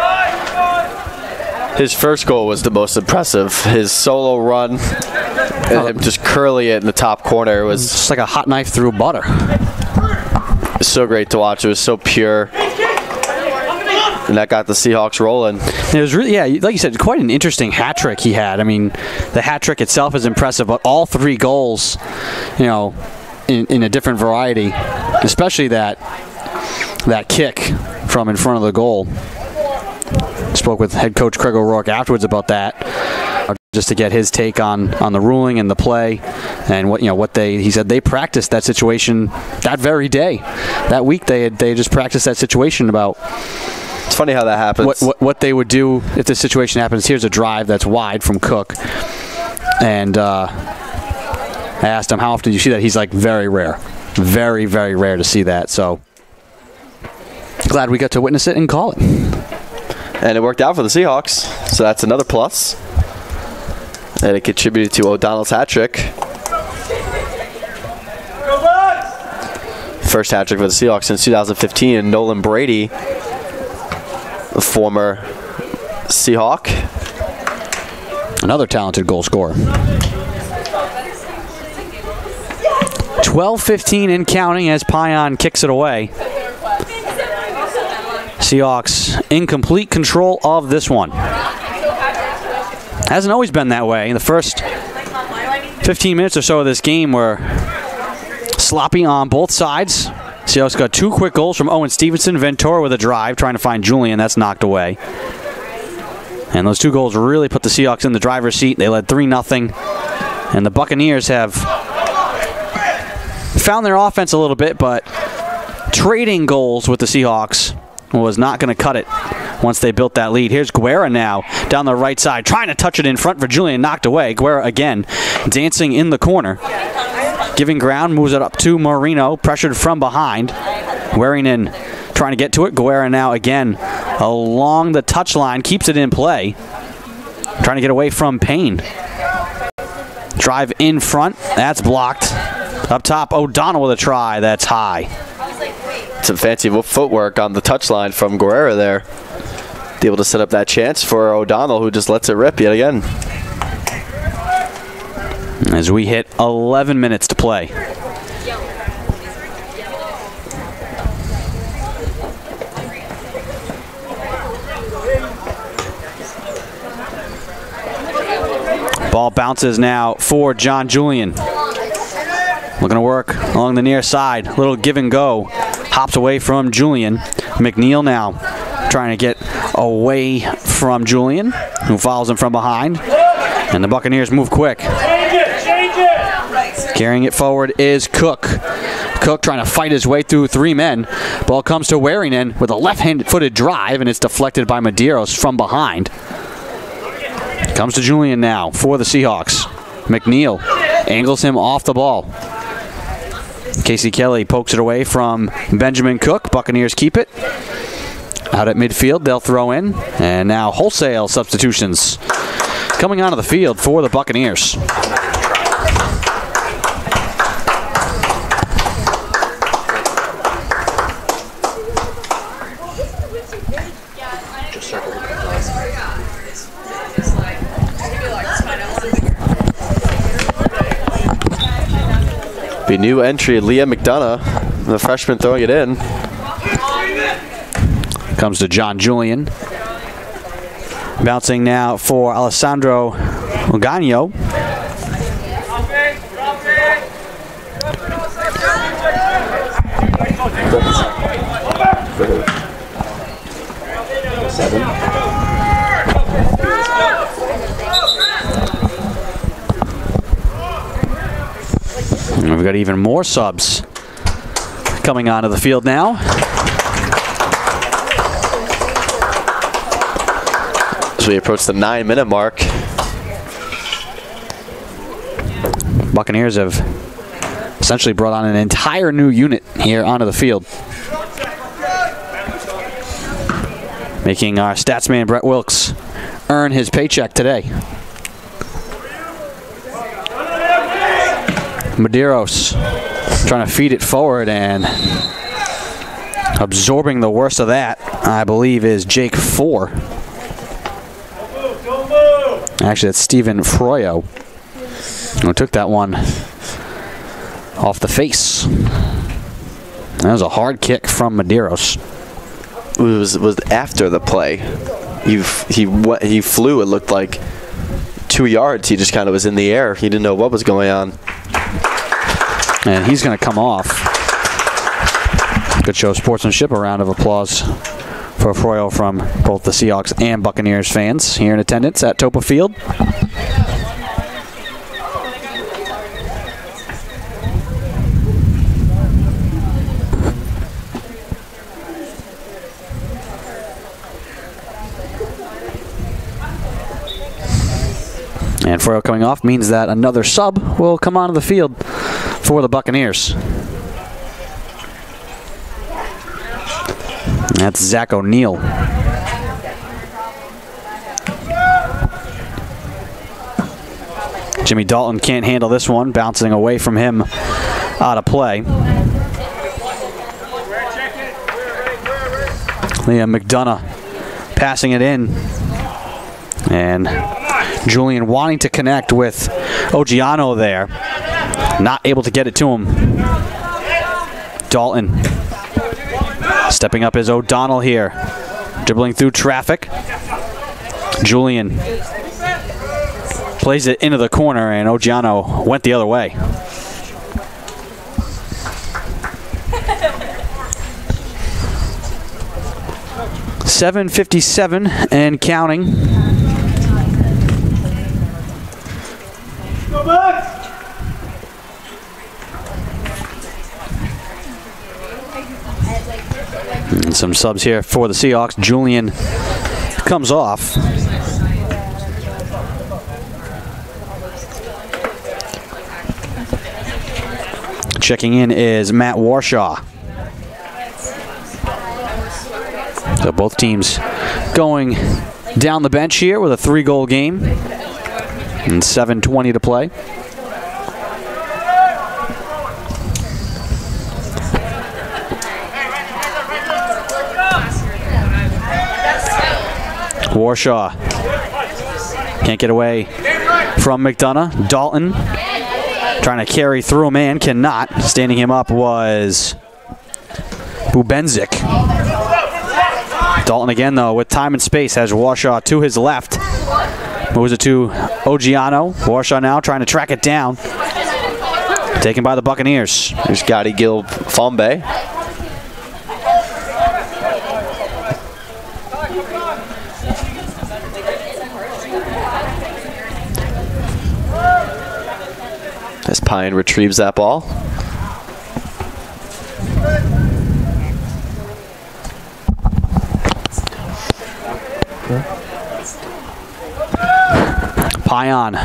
his first goal was the most impressive. His solo run, and him just curling it in the top corner was just like a hot knife through butter. So great to watch. It was so pure. And that got the Seahawks rolling. It was really, yeah, like you said, quite an interesting hat trick he had. I mean, the hat trick itself is impressive, but all 3 goals, you know, in a different variety, especially that kick from in front of the goal. Spoke with head coach Craig O'Rourke afterwards about that, just to get his take on the ruling and the play, and he said they practiced that situation that very day, that week they just practiced that situation about. It's funny how that happens. What they would do if this situation happens. Here's a drive that's wide from Cook, and I asked him how often do you see that. He's like, very rare, very, very rare to see that. So glad we got to witness it and call it. And it worked out for the Seahawks, so that's another plus. And it contributed to O'Donnell's hat trick. First hat trick for the Seahawks since 2015. And Nolan Brady, the former Seahawk. Another talented goal scorer. 12-15 and counting as Payan kicks it away. Seahawks in complete control of this one. Hasn't always been that way. In the first 15 minutes or so of this game were sloppy on both sides. Seahawks got 2 quick goals from Owen Stevenson. Ventura with a drive, trying to find Julian. That's knocked away. And those 2 goals really put the Seahawks in the driver's seat. They led 3-0. And the Buccaneers have found their offense a little bit, but trading goals with the Seahawks was not going to cut it once they built that lead. Here's Guerra now down the right side, trying to touch it in front for Julian, knocked away. Guerra again dancing in the corner. Giving ground, moves it up to Marino, pressured from behind. Warrington trying to get to it. Guerra now again along the touchline, keeps it in play. trying to get away from Payne. Drive in front. That's blocked. Up top, O'Donnell with a try. That's high. Some fancy footwork on the touchline from Guerrera there. Able to set up that chance for O'Donnell, who just lets it rip yet again. As we hit 11 minutes to play. Ball bounces now for John Julian. Looking to work along the near side. Little give and go. Hops away from Julian. McNeil now trying to get away from Julian, who follows him from behind. And the Buccaneers move quick. Change it. Carrying it forward is Cook. Cook trying to fight his way through 3 men. Ball comes to Waringen with a left-handed-footed drive, and it's deflected by Medeiros from behind. Comes to Julian now for the Seahawks. McNeil angles him off the ball. Casey Kelly pokes it away from Benjamin Cook. Buccaneers keep it. Out at midfield, they'll throw in. And now wholesale substitutions coming onto the field for the Buccaneers. Be new entry, Leah McDonough, the freshman throwing it in. Comes to John Julian. Bouncing now for Alessandro Ogano. And we've got even more subs coming onto the field now. As we approach the 9-minute mark. Buccaneers have essentially brought on an entire new unit here onto the field. Making our statsman Brett Wilkes earn his paycheck today. Medeiros trying to feed it forward, and absorbing the worst of that, I believe, is Jake Four. Actually, that's Stephen Froyo, who took that one off the face. That was a hard kick from Medeiros. It was after the play. He flew, it looked like 2 yards. He just kind of was in the air. He didn't know what was going on. And he's going to come off. Good show of sportsmanship. A round of applause for Froyo from both the Seahawks and Buccaneers fans here in attendance at Topa Field. And Froyo coming off means that another sub will come onto the field for the Buccaneers. That's Zach O'Neill. Jimmy Dalton can't handle this one, bouncing away from him out of play. Leah McDonough passing it in. And Julian wanting to connect with Ogano there. Not able to get it to him. Dalton stepping up is O'Donnell here. Dribbling through traffic. Julian plays it into the corner, and Ogano went the other way. .757 and counting. Go back! And some subs here for the Seahawks. Julian comes off. Checking in is Matt Warshaw. So both teams going down the bench here with a 3-goal game and 7:20 to play. Warshaw can't get away from McDonough. Dalton trying to carry through a man, cannot. Standing him up was Bubenzik. Dalton again, though, with time and space, has Warshaw to his left. Moves it to Ogiano. Warshaw now trying to track it down. Taken by the Buccaneers. Here's Gotti Gil Fombe. As Pine retrieves that ball. Pion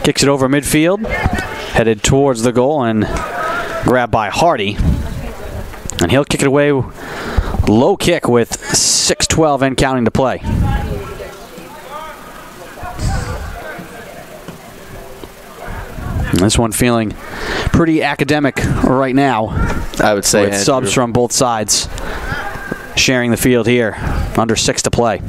kicks it over midfield, headed towards the goal and grabbed by Hardy. And he'll kick it away, low kick with 6:12 and counting to play. And this one feeling pretty academic right now. I would say, with Andrew, subs from both sides sharing the field here. Under 6 to play.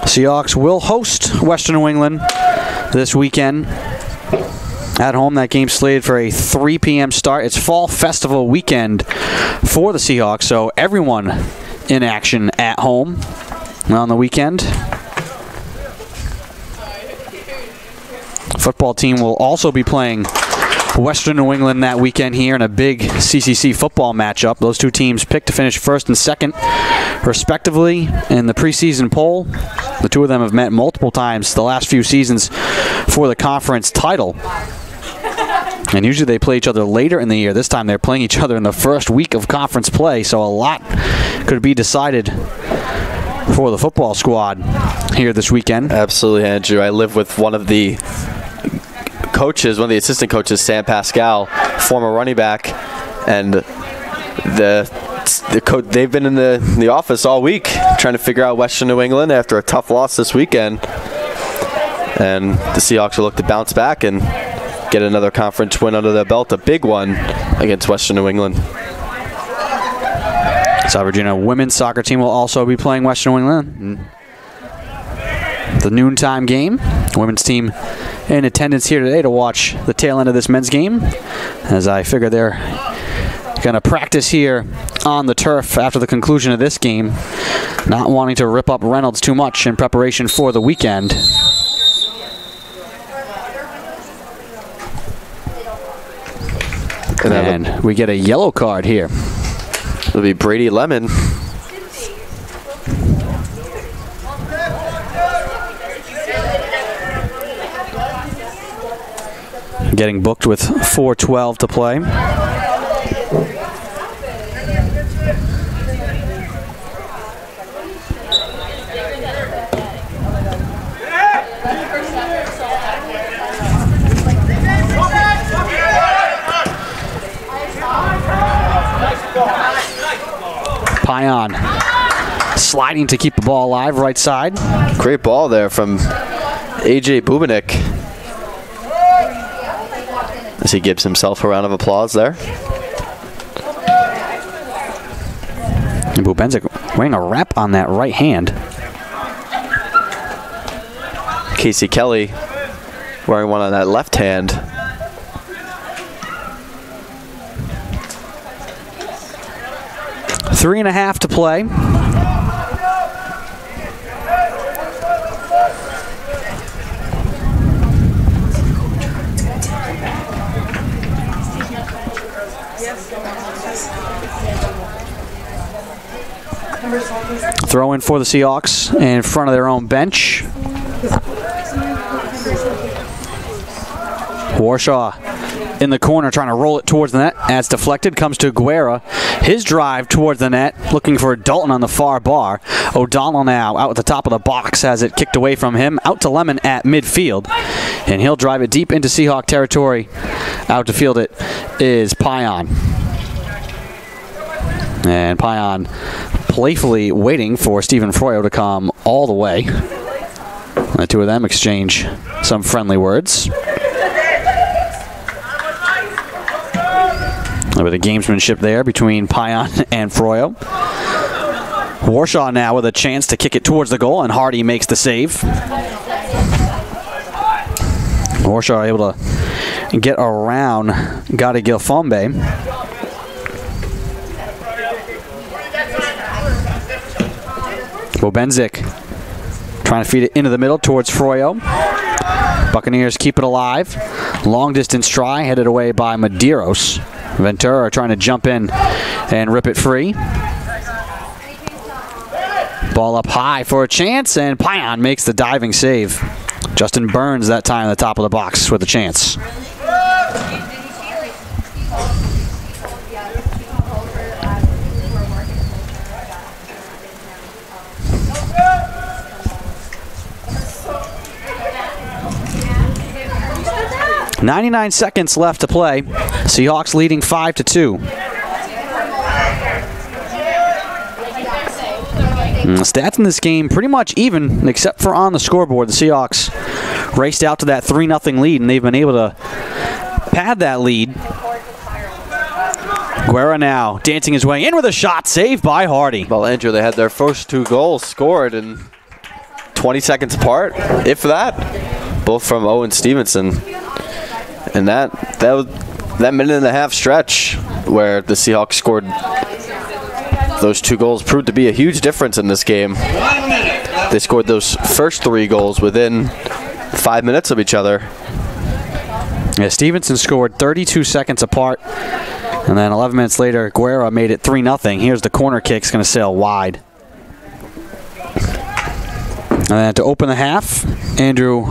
Seahawks will host Western New England this weekend at home. That game slated for a 3 p.m. start. It's Fall Festival weekend for the Seahawks, so everyone in action at home on the weekend. Football team will also be playing Western New England that weekend here in a big CCC football matchup. Those two teams picked to finish first and second, respectively, in the preseason poll. The two of them have met multiple times the last few seasons for the conference title. And usually they play each other later in the year. This time they're playing each other in the first week of conference play, so a lot could be decided for the football squad here this weekend. Absolutely, Andrew. I live with one of the coaches, one of the assistant coaches, Sam Pascal, former running back, and the coach, they've been in the office all week trying to figure out Western New England after a tough loss this weekend. And the Seahawks will look to bounce back and get another conference win under their belt, a big one against Western New England. Salve Regina women's soccer team will also be playing Western New England. The noontime game. Women's team in attendance here today to watch the tail end of this men's game, as I figure they're going to practice here on the turf after the conclusion of this game, not wanting to rip up Reynolds too much in preparation for the weekend. And we get a yellow card here. It'll be Brady Lemon. Getting booked with 4:12 to play. Pion sliding to keep the ball alive, right side. Great ball there from A.J. Bubenik, as he gives himself a round of applause there. And Bubenzik wearing a wrap on that right hand. Casey Kelly wearing one on that left hand. Three and a half to play. Throw in for the Seahawks in front of their own bench. Warshaw in the corner trying to roll it towards the net. As deflected, comes to Guerra. His drive towards the net, looking for Dalton on the far bar. O'Donnell now out at the top of the box, has it kicked away from him. Out to Lemon at midfield. And he'll drive it deep into Seahawk territory. Out to field it is Payan. And Payan playfully waiting for Stephen Froyo to come all the way. The two of them exchange some friendly words. A bit of gamesmanship there between Payan and Froyo. Warshaw now with a chance to kick it towards the goal, and Hardy makes the save. Warshaw able to get around Gadi Gilfombe. Bobenzik trying to feed it into the middle towards Froyo. Buccaneers keep it alive. Long distance try headed away by Medeiros. Ventura trying to jump in and rip it free. Ball up high for a chance, and Payan makes the diving save. Justin Burns that time at the top of the box with a chance. .99 seconds left to play. Seahawks leading 5-2. Stats in this game pretty much even, except for on the scoreboard. The Seahawks raced out to that 3-0 lead, and they've been able to pad that lead. Guerra now dancing his way in with a shot, saved by Hardy. Well, Andrew, they had their first 2 goals scored in 20 seconds apart, if that. Both from Owen Stevenson. And that minute and a half stretch where the Seahawks scored those 2 goals proved to be a huge difference in this game. They scored those first 3 goals within 5 minutes of each other. Yeah, Stevenson scored 32 seconds apart, and then 11 minutes later, Guerra made it 3-0. Here's the corner kick, it's going to sail wide. And then to open the half, Andrew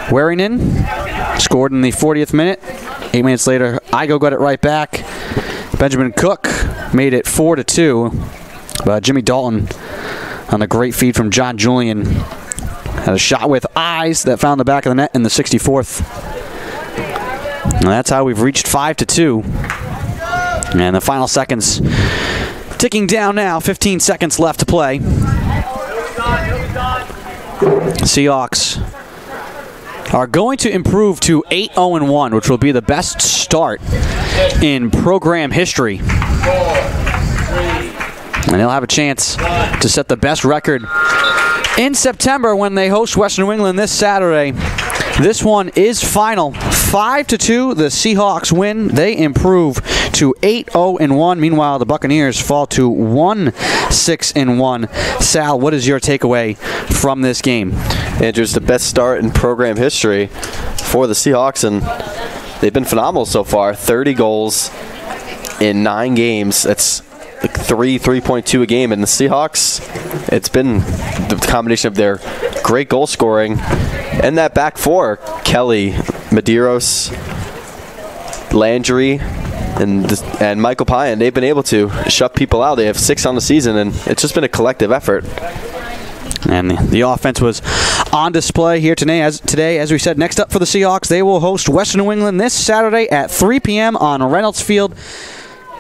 Warrington scored in the 40th minute. 8 minutes later, Igo got it right back. Benjamin Cook made it 4-2. But Jimmy Dalton on a great feed from John Julian had a shot with eyes that found the back of the net in the 64th. And that's how we've reached 5-2. And the final seconds ticking down now. 15 seconds left to play. Seahawks are going to improve to 8-0-1, which will be the best start in program history. And they'll have a chance to set the best record in September when they host Western New England this Saturday. This one is final. 5-2, the Seahawks win. They improve to 8-0-1. Meanwhile, the Buccaneers fall to 1-6-1. Sal, what is your takeaway from this game? Andrew's the best start in program history for the Seahawks, and they've been phenomenal so far. 30 goals in 9 games. That's like 3.2 a game. And the Seahawks, it's been the combination of their great goal scoring and that back four, Kelly, Medeiros, Landry, and Michael Payan. They've been able to shut people out. They have 6 on the season, and it's just been a collective effort. And the offense was on display here today. As we said, next up for the Seahawks, they will host Western New England this Saturday at 3 p.m. on Reynolds Field.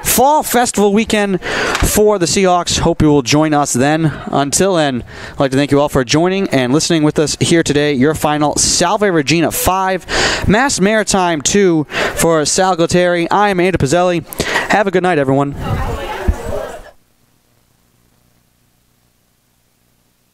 Fall Festival weekend for the Seahawks. Hope you will join us then. Until then, I'd like to thank you all for joining and listening with us here today. Your final, Salve Regina 5, Mass Maritime 2 for Sal Gualtieri. I am Andy Pizzelli. Have a good night, everyone.